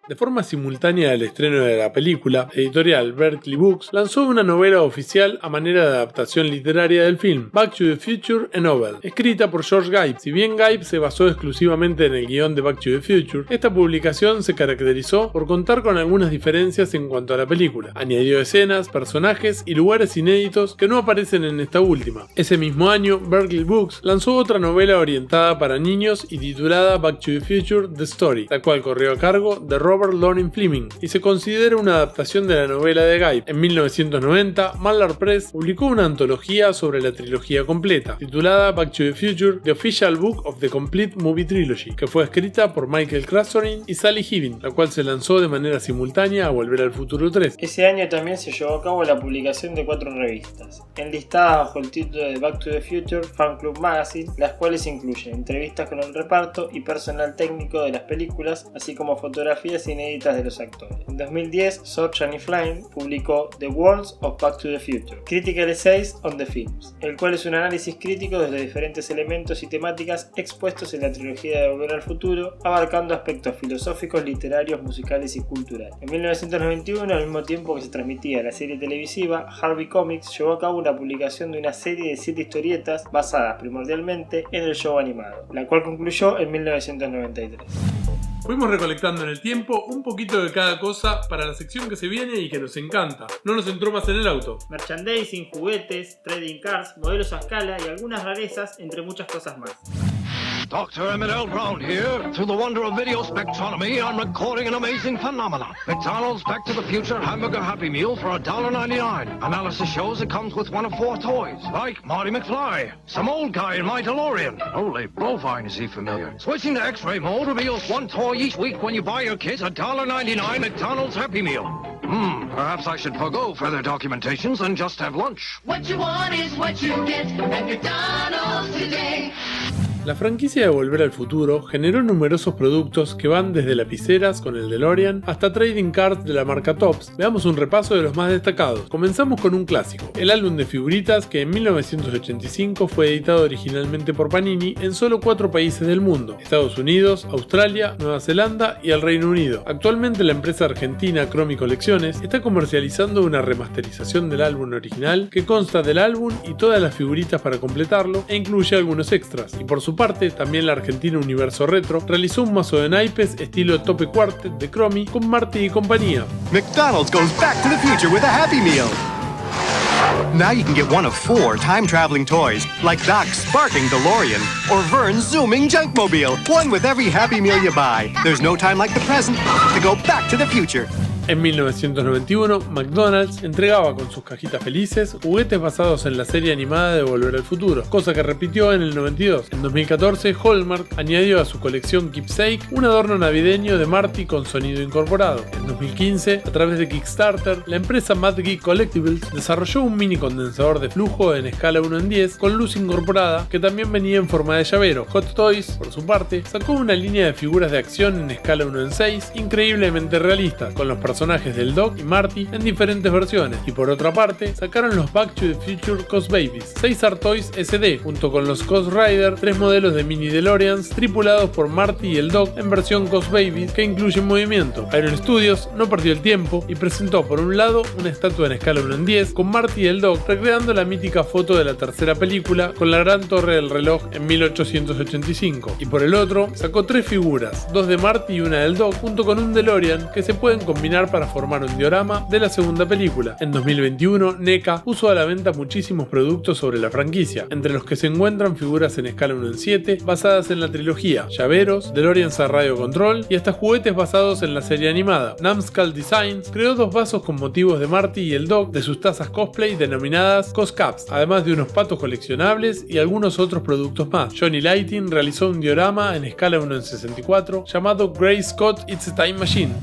Speaker 1: De forma simultánea al estreno de la película, la editorial Berkeley Books lanzó una novela oficial a manera de adaptación literaria del film, Back to the Future, a Novel, escrita por George Gibe. Si bien Gibe se basó exclusivamente en el guión de Back to the Future, esta publicación se caracterizó por contar con algunas diferencias en cuanto a la película. Añadió escenas, personajes y lugares inéditos que no aparecen en esta última. Ese mismo año, Berkeley Books lanzó otra novela orientada para niños y titulada Back to the Future, The Story, la cual corrió a cargo de Robert Loring Fleming y se considera una adaptación de la novela de Gibe. En 1990, Mallard Press publicó una antología sobre la trilogía completa, titulada Back to the Future, The Official Book of the Complete Movie Trilogy, que fue escrita por Michael Krasnorin y Sally Heavin, la cual se lanzó de manera simultánea a Volver al Futuro 3.
Speaker 2: Ese año también se llevó a cabo la publicación de 4 revistas, enlistadas bajo el título de Back to the Future Fan Club Magazine, las cuales incluyen entrevistas con el reparto y personal técnico de las películas, así como fotografías inéditas de los actores. En 2010, Sorchan y Flynn publicó The Worlds of Back to the Future, Critical Essays on the Films, el cual es un análisis crítico desde diferentes elementos y temáticas expuestos en la trilogía de Volver al Futuro, abarcando aspectos filosóficos, literarios, musicales y culturales. En 1991, al mismo tiempo que se transmitía la serie televisiva, Harvey Comics llevó a cabo una publicación de una serie de 7 historietas basadas primordialmente en el show animado, la cual concluyó en 1993.
Speaker 1: Fuimos recolectando en el tiempo un poquito de cada cosa para la sección que se viene y que nos encanta. No nos entró más en el auto.
Speaker 2: Merchandising, juguetes, trading cards, modelos a escala y algunas rarezas, entre muchas cosas más.
Speaker 3: Dr. Emmett L. Brown here. Through the wonder of video spectronomy, I'm recording an amazing phenomenon. McDonald's Back to the Future Hamburger Happy Meal for $1.99. Analysis shows it comes with one of 4 toys, like Marty McFly, some old guy in my DeLorean. Holy bovine, is he familiar. Switching to X-ray mode reveals 1 toy each week when you buy your kids a $1.99 McDonald's Happy Meal. Perhaps I should forgo further documentations and just have lunch.
Speaker 12: What you want is what you get at McDonald's today.
Speaker 1: La franquicia de Volver al Futuro generó numerosos productos que van desde lapiceras con el DeLorean hasta trading cards de la marca Topps. Veamos un repaso de los más destacados. Comenzamos con un clásico, el álbum de figuritas que en 1985 fue editado originalmente por Panini en solo 4 países del mundo: Estados Unidos, Australia, Nueva Zelanda y el Reino Unido. Actualmente la empresa argentina Cromi Colecciones está comercializando una remasterización del álbum original que consta del álbum y todas las figuritas para completarlo e incluye algunos extras. Y por su parte, también la Argentina Universo Retro realizó un mazo de naipes estilo Tope Quartet de Cromi con Marty y compañía.
Speaker 13: McDonald's goes back to the future with a Happy Meal. Now you can get one of 4 time-traveling toys, like Doc's sparking DeLorean or Vern's zooming Junkmobile. One with every Happy Meal you buy. There's no time like the present to go back to the future.
Speaker 1: En 1991, McDonald's entregaba con sus cajitas felices juguetes basados en la serie animada de Volver al Futuro, cosa que repitió en el 92. En 2014, Hallmark añadió a su colección Keepsake un adorno navideño de Marty con sonido incorporado. En 2015, a través de Kickstarter, la empresa Mad Geek Collectibles desarrolló un mini condensador de flujo en escala 1:10 con luz incorporada que también venía en forma de llavero. Hot Toys, por su parte, sacó una línea de figuras de acción en escala 1:6 increíblemente realistas, con los personajes del Doc y Marty en diferentes versiones, y por otra parte sacaron los Back to the Future Cos Babies, 6 Art Toys SD, junto con los Cos Rider, 3 modelos de mini DeLoreans tripulados por Marty y el Doc en versión Cos Babies que incluyen movimiento. Iron Studios no perdió el tiempo y presentó por un lado una estatua en escala 1:10 con Marty y el Doc recreando la mítica foto de la tercera película con la gran torre del reloj en 1885, y por el otro sacó 3 figuras, 2 de Marty y una del Doc, junto con un DeLorean que se pueden combinar para formar un diorama de la segunda película. En 2021, NECA puso a la venta muchísimos productos sobre la franquicia, entre los que se encuentran figuras en escala 1:7 basadas en la trilogía, llaveros, DeLoreans a radio control y hasta juguetes basados en la serie animada. Numskull Designs creó 2 vasos con motivos de Marty y el Doc de sus tazas cosplay denominadas Cos Caps, además de unos patos coleccionables y algunos otros productos más. Johnny Lighting realizó un diorama en escala 1:64 llamado Gray Scott It's a Time Machine.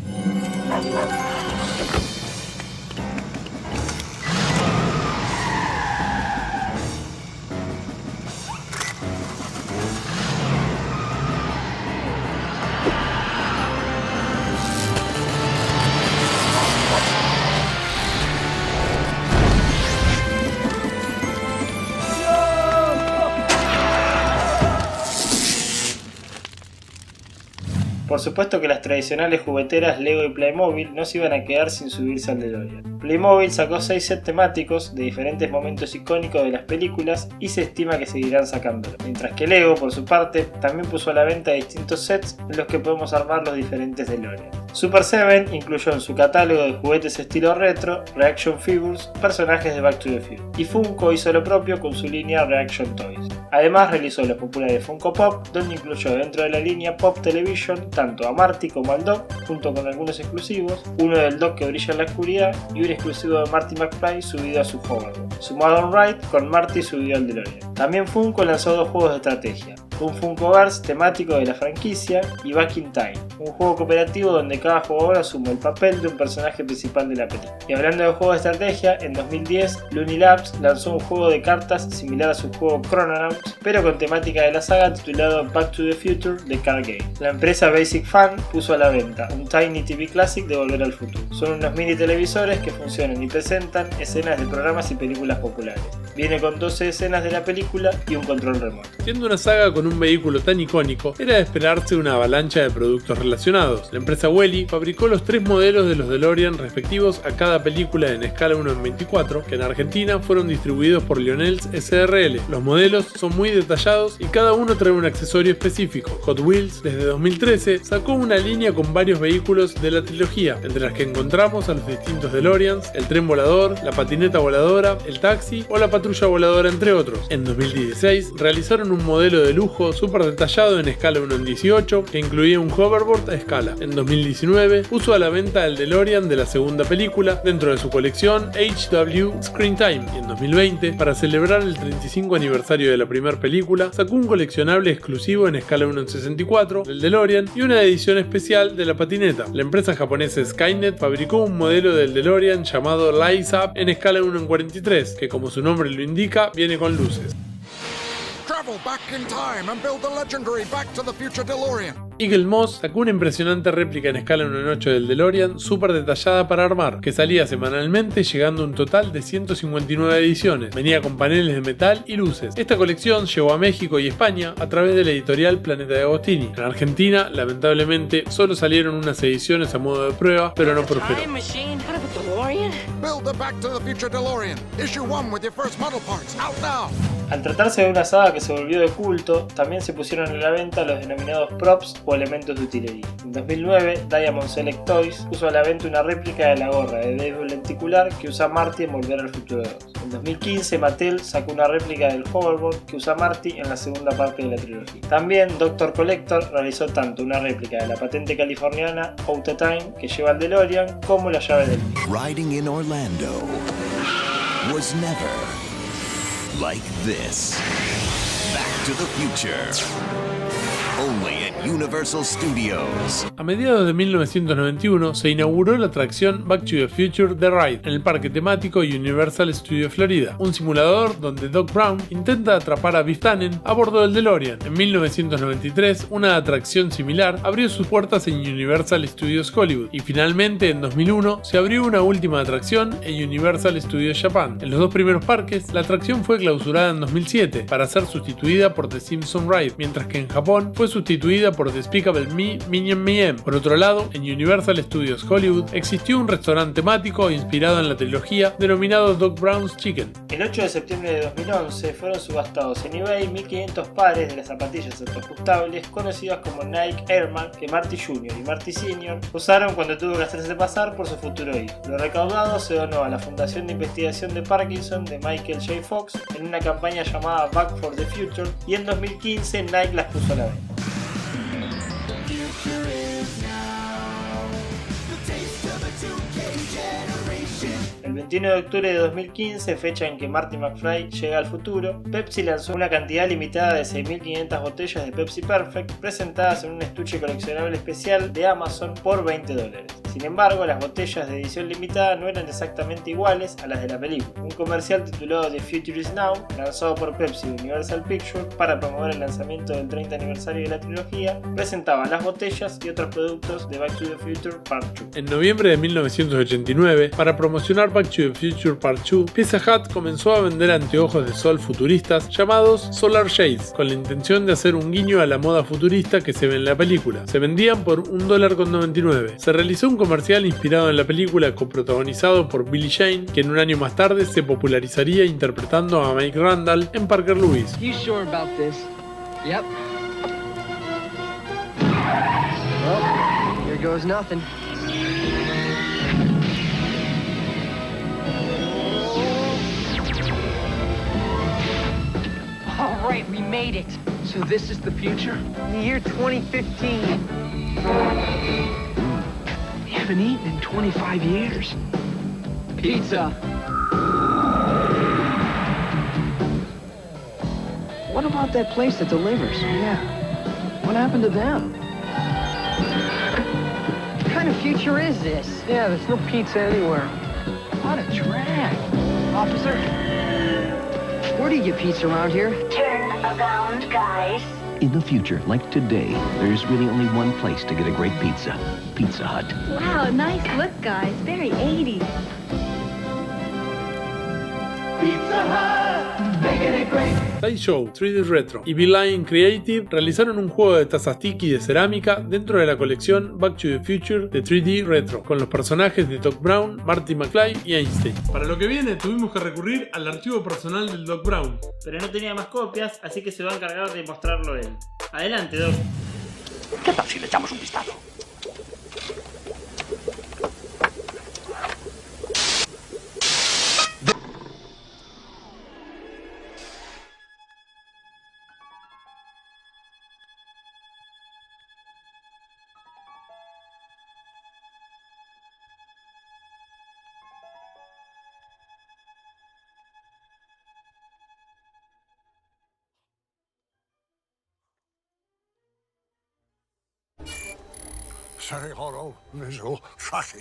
Speaker 2: Por supuesto que las tradicionales jugueteras Lego y Playmobil no se iban a quedar sin subirse al DeLorean. Playmobil sacó 6 sets temáticos de diferentes momentos icónicos de las películas y se estima que seguirán sacándolo. Mientras que Lego, por su parte, también puso a la venta distintos sets en los que podemos armar los diferentes DeLorean. Super 7 incluyó en su catálogo de juguetes estilo retro, Reaction Figures, personajes de Back to the Future. Y Funko hizo lo propio con su línea Reaction Toys. Además realizó los populares Funko Pop, donde incluyó dentro de la línea Pop Television tanto a Marty como al Doc, junto con algunos exclusivos, uno del Doc que brilla en la oscuridad y un exclusivo de Marty McFly subido a su hoverboard, sumado a un ride con Marty subido al DeLorean. También Funko lanzó 2 juegos de estrategia, un Funkoverse temático de la franquicia y Back in Time, un juego cooperativo donde cada jugador asume el papel de un personaje principal de la película. Y hablando de juegos de estrategia, en 2010 Looney Labs lanzó un juego de cartas similar a su juego Chrononauts, pero con temática de la saga titulado Back to the Future de Card Game. La empresa Basic Fun puso a la venta un Tiny TV Classic de Volver al Futuro. Son unos mini televisores que funcionan y presentan escenas de programas y películas populares. Viene con 12 escenas de la película y un control remoto.
Speaker 1: Siendo una saga con un vehículo tan icónico, era de esperarse una avalancha de productos relacionados. La empresa Welly fabricó los 3 modelos de los DeLorean respectivos a cada película en escala 1:24, que en Argentina fueron distribuidos por Lionel's SRL. Los modelos son muy detallados y cada uno trae un accesorio específico. Hot Wheels, desde 2013, sacó una línea con varios vehículos de la trilogía, entre las que encontramos a los distintos DeLoreans, el tren volador, la patineta voladora, el taxi o la patrulla voladora, entre otros. En 2016 realizaron un modelo de lujo súper detallado en escala 1:18 que incluía un hoverboard a escala. En 2019 puso a la venta el DeLorean de la segunda película dentro de su colección HW Screen Time, y en 2020, para celebrar el 35 aniversario de la primera película, sacó un coleccionable exclusivo en escala 1:64 del DeLorean y una edición especial de la patineta. La empresa japonesa Skynet fabricó un modelo del DeLorean llamado Lights Up en escala 1:43, que como su nombre lo indica, viene con luces.
Speaker 14: Travel back in time and build the legendary Back to the Future DeLorean.
Speaker 1: Eagle Moss sacó una impresionante réplica en escala 1:8 del DeLorean súper detallada para armar, que salía semanalmente llegando a un total de 159 ediciones. Venía con paneles de metal y luces. Esta colección llegó a México y España a través de la editorial Planeta de Agostini. En Argentina, lamentablemente, solo salieron unas ediciones a modo de prueba, pero no prosperó.
Speaker 14: Build the Back to the Future DeLorean. Issue 1 with your first model parts. Out now.
Speaker 2: Al tratarse de una saga que se volvió de culto, también se pusieron a la venta los denominados props o elementos de utilería. En 2009, Diamond Select Toys puso a la venta una réplica de la gorra de béisbol lenticular que usa Marty en Volver al Futuro 2. En 2015, Mattel sacó una réplica del hoverboard que usa Marty en la segunda parte de la trilogía. También Dr. Collector realizó tanto una réplica de la patente californiana Out of Time que lleva el DeLorean como la llave del mismo.
Speaker 15: Riding in Orlando was never like this. Back to the Future. Only at Universal Studios.
Speaker 1: A mediados de 1991 se inauguró la atracción Back to the Future The Ride en el parque temático Universal Studios Florida, un simulador donde Doc Brown intenta atrapar a Biff Tannen a bordo del DeLorean. En 1993, una atracción similar abrió sus puertas en Universal Studios Hollywood, y finalmente en 2001 se abrió una última atracción en Universal Studios Japan. En los 2 primeros parques, la atracción fue clausurada en 2007 para ser sustituida por The Simpson Ride, mientras que en Japón fue sustituida por Despicable Me Minion Mayhem. Por otro lado, en Universal Studios Hollywood existió un restaurante temático inspirado en la trilogía denominado Doc Brown's Chicken.
Speaker 2: El 8 de septiembre de 2011 fueron subastados en eBay 1500 pares de las zapatillas autoajustables conocidas como Nike Airman que Marty Jr. y Marty Sr. usaron cuando tuvo que hacerse pasar por su futuro hijo. Lo recaudado se donó a la Fundación de Investigación de Parkinson de Michael J. Fox en una campaña llamada Back for the Future, y en 2015 Nike las puso a la venta. El 21 de octubre de 2015, fecha en que Marty McFly llega al futuro, Pepsi lanzó una cantidad limitada de 6.500 botellas de Pepsi Perfect presentadas en un estuche coleccionable especial de Amazon por $20. Sin embargo, las botellas de edición limitada no eran exactamente iguales a las de la película. Un comercial titulado The Future is Now, lanzado por Pepsi y Universal Pictures para promover el lanzamiento del 30 aniversario de la trilogía, presentaba las botellas y otros productos de Back to the Future Part 2.
Speaker 1: En noviembre de 1989, para promocionar Back to the Future Part 2, Pizza Hut comenzó a vender anteojos de sol futuristas llamados Solar Shades, con la intención de hacer un guiño a la moda futurista que se ve en la película. Se vendían por $1.99. Se realizó un comercial inspirado en la película coprotagonizado por Billy Shane, quien un año más tarde se popularizaría interpretando a Mike Randall en Parker Lewis.
Speaker 16: You sure about this? Yep. Well, here goes nothing.
Speaker 17: All right, we made it.
Speaker 16: So this is the future?
Speaker 17: The year 2015.
Speaker 16: We haven't eaten in 25 years. Pizza. What about that place that delivers? Yeah. What happened to them?
Speaker 17: What kind of future is this?
Speaker 16: Yeah, there's no pizza anywhere. What a drag. Officer, where do you get pizza around here?
Speaker 18: Turn around, guys.
Speaker 19: In the future, like today, there's really only one place to get a great pizza. Pizza Hut.
Speaker 20: Wow, nice look, guys. Very 80s.
Speaker 12: Pizza Hut, making it great.
Speaker 1: Sideshow 3D Retro y Beeline Creative realizaron un juego de tazas tiki de cerámica dentro de la colección Back to the Future de 3D Retro, con los personajes de Doc Brown, Marty McFly y Einstein. Para lo que viene tuvimos que recurrir al archivo personal del Doc Brown,
Speaker 2: pero no tenía más copias, así que se va a encargar de mostrarlo él. Adelante, Doc.
Speaker 3: ¿Qué tal si le echamos un vistazo?
Speaker 14: Say hello, Mizzle Sassy.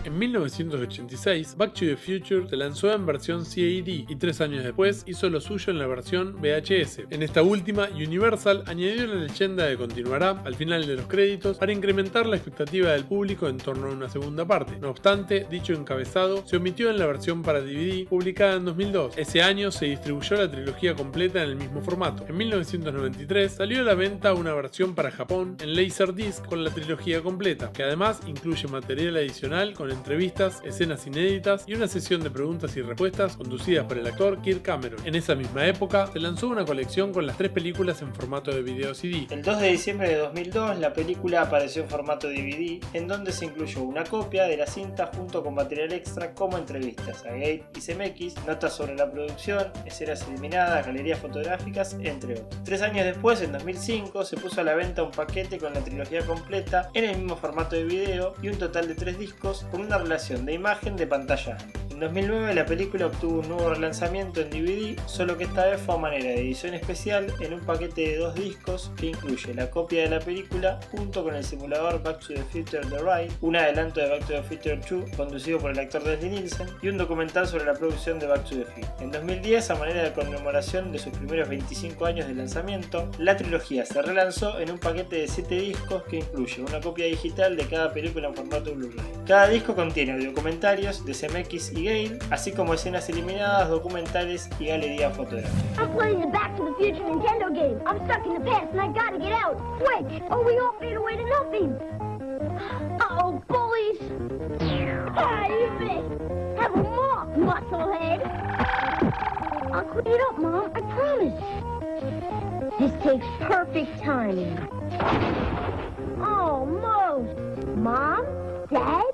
Speaker 1: En 1986, Back to the Future se lanzó en versión CAD y 3 años después hizo lo suyo en la versión VHS. En esta última, Universal añadió la leyenda de continuará al final de los créditos para incrementar la expectativa del público en torno a una segunda parte. No obstante, dicho encabezado se omitió en la versión para DVD publicada en 2002. Ese año se distribuyó la trilogía completa en el mismo formato. En 1993 salió a la venta una versión para Japón en Laserdisc con la trilogía completa, que además incluye material adicional con entrevistas, escenas inéditas y una sesión de preguntas y respuestas conducidas por el actor Kirk Cameron. En esa misma época se lanzó una colección con las 3 películas en formato de video CD.
Speaker 2: El 2 de diciembre de 2002 la película apareció en formato DVD, en donde se incluyó una copia de la cinta junto con material extra como entrevistas a Gabe y Zemeckis, notas sobre la producción, escenas eliminadas, galerías fotográficas, entre otros. 3 años después, en 2005, se puso a la venta un paquete con la trilogía completa en el mismo formato de video y un total de 3 discos con una relación de imagen de pantalla. En 2009 la película obtuvo un nuevo relanzamiento en DVD, solo que esta vez fue a manera de edición especial en un paquete de 2 discos que incluye la copia de la película junto con el simulador Back to the Future The Ride, un adelanto de Back to the Future 2 conducido por el actor Leslie Nielsen y un documental sobre la producción de Back to the Future. En 2010, a manera de conmemoración de sus primeros 25 años de lanzamiento, la trilogía se relanzó en un paquete de 7 discos que incluye una copia digital de cada película en formato Blu-ray. Cada disco contiene audiocomentarios de Zemeckis y Gale, así como escenas eliminadas, documentales y galerías fotográficas.
Speaker 18: I'm playing the Back to the Future Nintendo game. I'm stuck in the past and I gotta get out. Quick, or we all fade away to nothing. Uh-oh, bullies. Ah, you missed. Have a mark, musclehead. I'll clean it up, Mom. I promise. This takes perfect timing. Almost. Mom? Dad?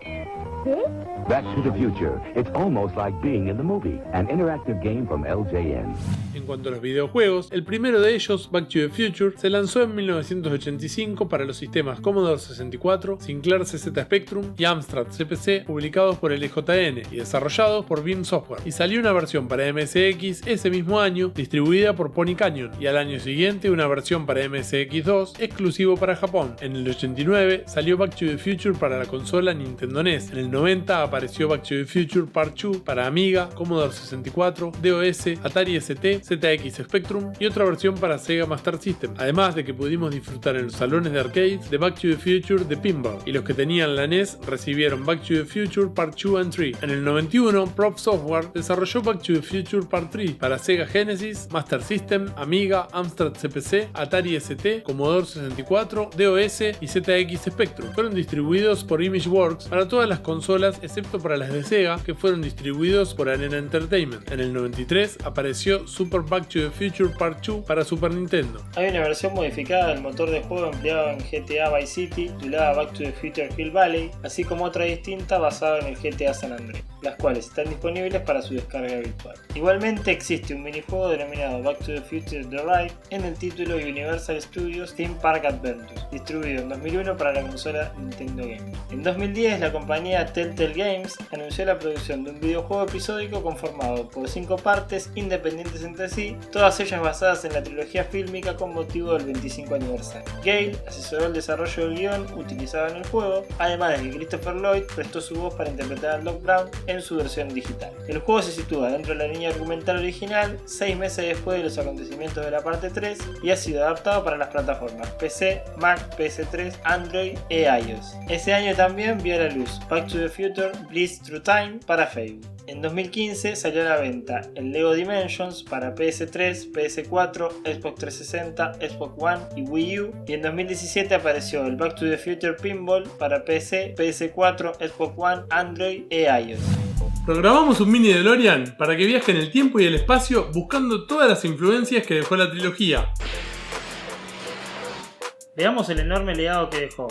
Speaker 18: This?
Speaker 21: Back to the Future. It's almost like being in the movie. An interactive game from LJN.
Speaker 1: En cuanto a los videojuegos, el primero de ellos, Back to the Future, se lanzó en 1985 para los sistemas Commodore 64, Sinclair CZ Spectrum y Amstrad CPC, publicados por el EJN y desarrollados por Beam Software, y salió una versión para MSX ese mismo año, distribuida por Pony Canyon, y al año siguiente una versión para MSX2, exclusivo para Japón. En el 89 salió Back to the Future para la consola Nintendo NES. En el 90 apareció Back to the Future Part 2 para Amiga, Commodore 64, DOS, Atari ST, ZX Spectrum y otra versión para Sega Master System, además de que pudimos disfrutar en los salones de arcades de Back to the Future de Pinball, y los que tenían la NES recibieron Back to the Future Part 2 and 3. En el 91, Prop Software desarrolló Back to the Future Part 3 para Sega Genesis, Master System, Amiga, Amstrad CPC, Atari ST, Commodore 64, DOS y ZX Spectrum. Fueron distribuidos por Imageworks para todas las consolas excepto para las de Sega, que fueron distribuidos por Arena Entertainment. En el 93 apareció Super Back to the Future Part 2 para Super Nintendo.
Speaker 2: Hay una versión modificada del motor de juego empleado en GTA Vice City, titulada Back to the Future Hill Valley, así como otra distinta basada en el GTA San Andreas, las cuales están disponibles para su descarga virtual. Igualmente existe un minijuego denominado Back to the Future The Ride en el título Universal Studios Theme Park Adventures, distribuido en 2001 para la consola Nintendo Game. En 2010 la compañía Telltale Games anunció la producción de un videojuego episódico conformado por 5 partes independientes entre sí, todas ellas basadas en la trilogía fílmica con motivo del 25 aniversario. Gale asesoró el desarrollo del guión utilizado en el juego, además de que Christopher Lloyd prestó su voz para interpretar a Doc Brown en su versión digital. El juego se sitúa dentro de la línea argumental original, 6 meses después de los acontecimientos de la parte 3, y ha sido adaptado para las plataformas PC, Mac, PS3, Android e iOS. Ese año también vio a la luz Back to the Future Blitz Through Time para Facebook. En 2015 salió a la venta el Lego Dimensions para PS3, PS4, Xbox 360, Xbox One y Wii U, y en 2017 apareció el Back to the Future Pinball para PC, PS4, Xbox One, Android e iOS.
Speaker 1: Programamos un mini DeLorean para que viaje en el tiempo y el espacio buscando todas las influencias que dejó la trilogía.
Speaker 2: Veamos el enorme legado que dejó.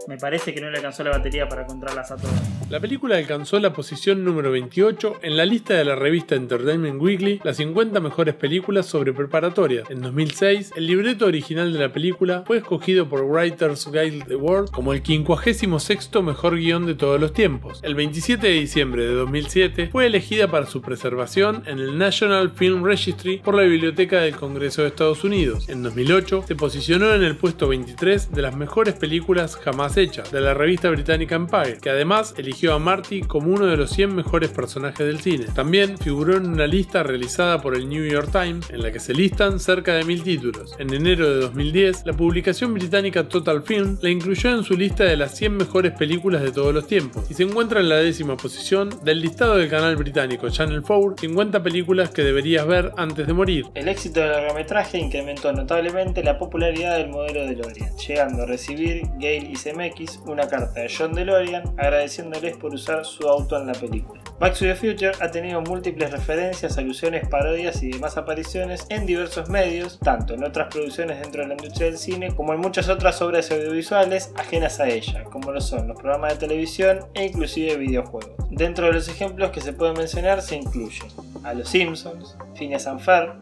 Speaker 2: Me parece que no le alcanzó la batería para encontrarlas a todas.
Speaker 1: La película alcanzó la posición número 28 en la lista de la revista Entertainment Weekly, las 50 mejores películas sobre preparatorias. En 2006, el libreto original de la película fue escogido por Writers Guild Award como el 56º mejor guión de todos los tiempos. El 27 de diciembre de 2007 fue elegida para su preservación en el National Film Registry por la Biblioteca del Congreso de Estados Unidos. En 2008 se posicionó en el puesto 23 de las mejores películas jamás hechas de la revista británica Empire, que además eligió a Marty como uno de los 100 mejores personajes del cine. También figuró en una lista realizada por el New York Times, en la que se listan cerca de 1000 títulos. En enero de 2010, la publicación británica Total Film la incluyó en su lista de las 100 mejores películas de todos los tiempos, y se encuentra en la 10ª posición del listado del canal británico Channel 4, 50 películas que deberías ver antes de morir.
Speaker 2: El éxito del largometraje incrementó notablemente la popularidad del modelo DeLorean, llegando a recibir Gale y CMX una carta de John DeLorean agradeciéndoles por usar su auto en la película. Back to the Future ha tenido múltiples referencias, alusiones, parodias y demás apariciones en diversos medios, tanto en otras producciones dentro de la industria del cine como en muchas otras obras audiovisuales ajenas a ella, como lo son los programas de televisión e inclusive videojuegos. Dentro de los ejemplos que se pueden mencionar se incluyen a Los Simpsons, Phineas and Ferb,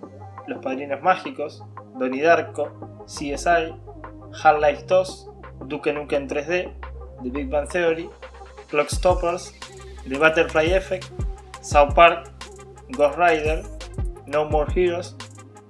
Speaker 2: Los Padrinos Mágicos, Donnie Darko, CSI, Half-Life 2, Duke Nukem 3D, The Big Bang Theory, Clockstoppers, The Butterfly Effect, South Park, Ghost Rider, No More Heroes,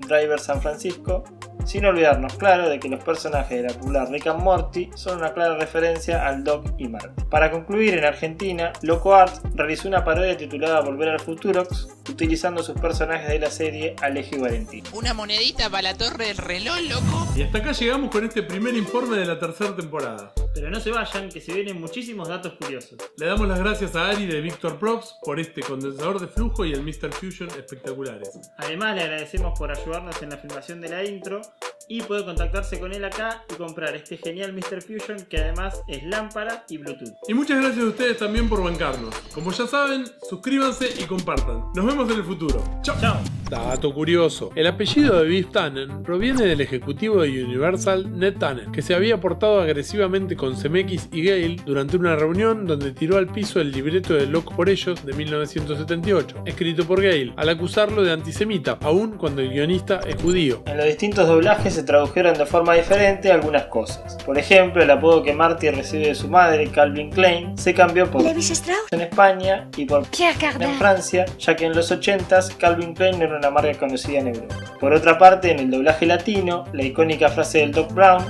Speaker 2: Driver San Francisco, sin olvidarnos, claro, de que los personajes de la popular Rick and Morty son una clara referencia al Doc y Marty. Para concluir, en Argentina, Loco Art realizó una parodia titulada Volver al Futuro, utilizando sus personajes de la serie Alejo y Valentín.
Speaker 22: Una monedita para la torre del reloj, loco.
Speaker 1: Y hasta acá llegamos con este primer informe de la tercera temporada.
Speaker 2: Pero no se vayan, que se vienen muchísimos datos curiosos.
Speaker 1: Le damos las gracias a Ari de Victor Props por este condensador de flujo y el Mr. Fusion espectaculares.
Speaker 2: Además, le agradecemos por ayudarnos en la filmación de la intro y puede contactarse con él acá y comprar este genial Mr. Fusion, que además es lámpara y Bluetooth.
Speaker 1: Y muchas gracias a ustedes también por bancarnos. Como ya saben, suscríbanse y compartan. Nos vemos en el futuro. Chao.
Speaker 2: Chao.
Speaker 1: Dato curioso, el apellido de Biff Tannen proviene del ejecutivo de Universal, Ned Tannen, que se había portado agresivamente con Zemeckis y Gale durante una reunión donde tiró al piso el libreto de Loco por ellos de 1978, escrito por Gale, al acusarlo de antisemita, aun cuando el guionista es judío.
Speaker 2: En los distintos doblajes se tradujeron de forma diferente algunas cosas. Por ejemplo, el apodo que Marty recibe de su madre, Calvin Klein, se cambió por
Speaker 20: Levi Strauss
Speaker 2: en España y por
Speaker 20: Pierre Cardin
Speaker 2: en Francia, ya que en los 80s Calvin Klein era una marca conocida en Europa. Por otra parte, en el doblaje latino, la icónica frase del Doc Brown,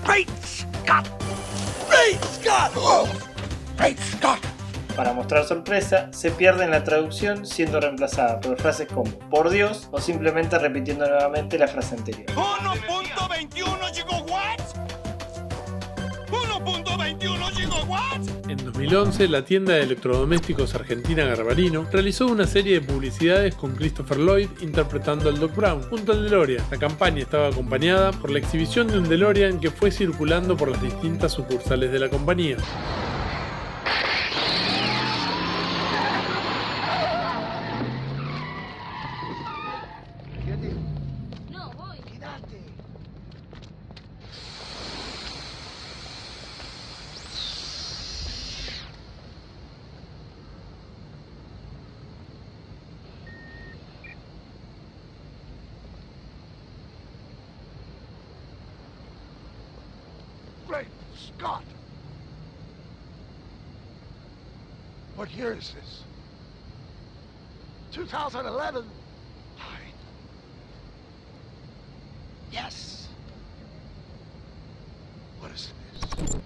Speaker 9: Great Scott! Great Scott! Oh, Great Scott!
Speaker 2: para mostrar sorpresa, se pierde en la traducción, siendo reemplazada por frases como por Dios o simplemente repitiendo nuevamente la frase anterior.
Speaker 9: 1.21 gigawatts. 1.21 gigawatts.
Speaker 1: En 2011, la tienda de electrodomésticos argentina Garbarino realizó una serie de publicidades con Christopher Lloyd interpretando al Doc Brown junto al DeLorean. La campaña estaba acompañada por la exhibición de un DeLorean que fue circulando por las distintas sucursales de la compañía.
Speaker 14: Great Scott! What year is this? 2011? Yes. What is this?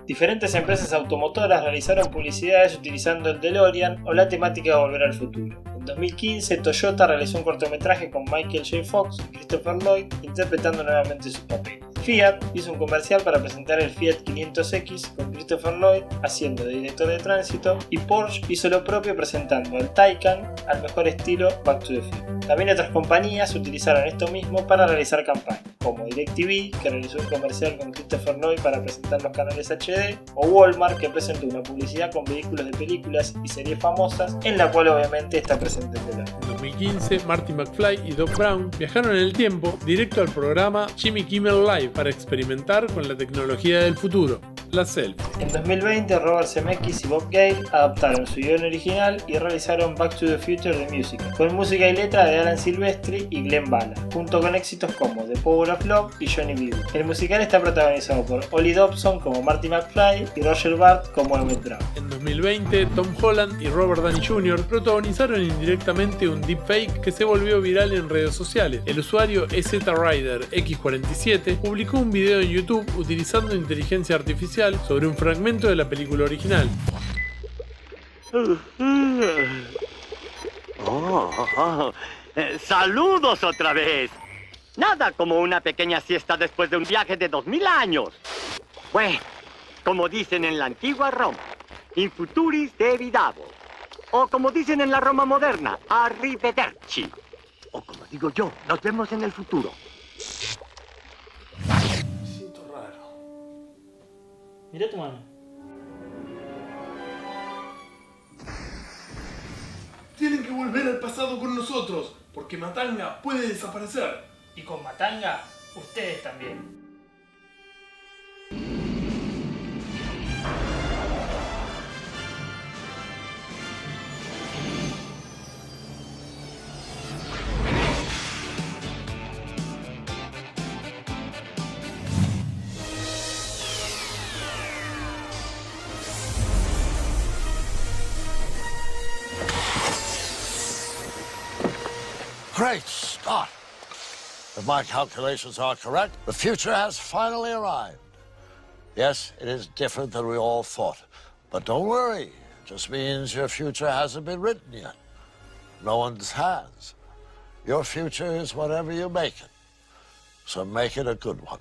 Speaker 2: Diferentes empresas automotoras realizaron publicidades utilizando el DeLorean o la temática de Volver al Futuro. En 2015, Toyota realizó un cortometraje con Michael J. Fox y Christopher Lloyd interpretando nuevamente sus papeles. Fiat hizo un comercial para presentar el Fiat 500X con Christopher Lloyd haciendo de director de tránsito, y Porsche hizo lo propio presentando al Taycan al mejor estilo Back to the Future. También otras compañías utilizaron esto mismo para realizar campañas, como DirecTV, que realizó un comercial con Christopher Lloyd para presentar los canales HD, o Walmart, que presentó una publicidad con vehículos de películas y series famosas, en la cual obviamente está presente el DeLorean.
Speaker 1: En 2015, Marty McFly y Doc Brown viajaron en el tiempo directo al programa Jimmy Kimmel Live para experimentar con la tecnología del futuro, la selfie.
Speaker 2: En 2020, Robert Zemeckis y Bob Gale adaptaron su guion original y realizaron Back to the Future the Musical, con música y letra de Alan Silvestri y Glenn Ballard, junto con éxitos como The Power of Love y Johnny B. El musical está protagonizado por Ollie Dobson como Marty McFly y Roger Bart como Emmett Brown.
Speaker 1: En 2020, Tom Holland y Robert Downey Jr. protagonizaron indirectamente un deepfake que se volvió viral en redes sociales. El usuario EZRider X47 publicó un video en YouTube utilizando inteligencia artificial sobre un fragmento de la película original.
Speaker 4: Saludos otra vez. Nada como una pequeña siesta después de un viaje de 2000 años. Bueno, como dicen en la antigua Roma, in futuris devidavo. O como dicen en la Roma moderna, arrivederci. O como digo yo, nos vemos en el futuro.
Speaker 1: Me siento raro.
Speaker 2: Mira tu mano.
Speaker 1: Tienen que volver al pasado con nosotros, porque Matanga puede desaparecer.
Speaker 2: Y con Matanga, ustedes también.
Speaker 14: Great Scott! If my calculations are correct, the future has finally arrived. Yes, it is different than we all thought. But don't worry, it just means your future hasn't been written yet. No one's has. Your future is whatever you make it. So make it a good one.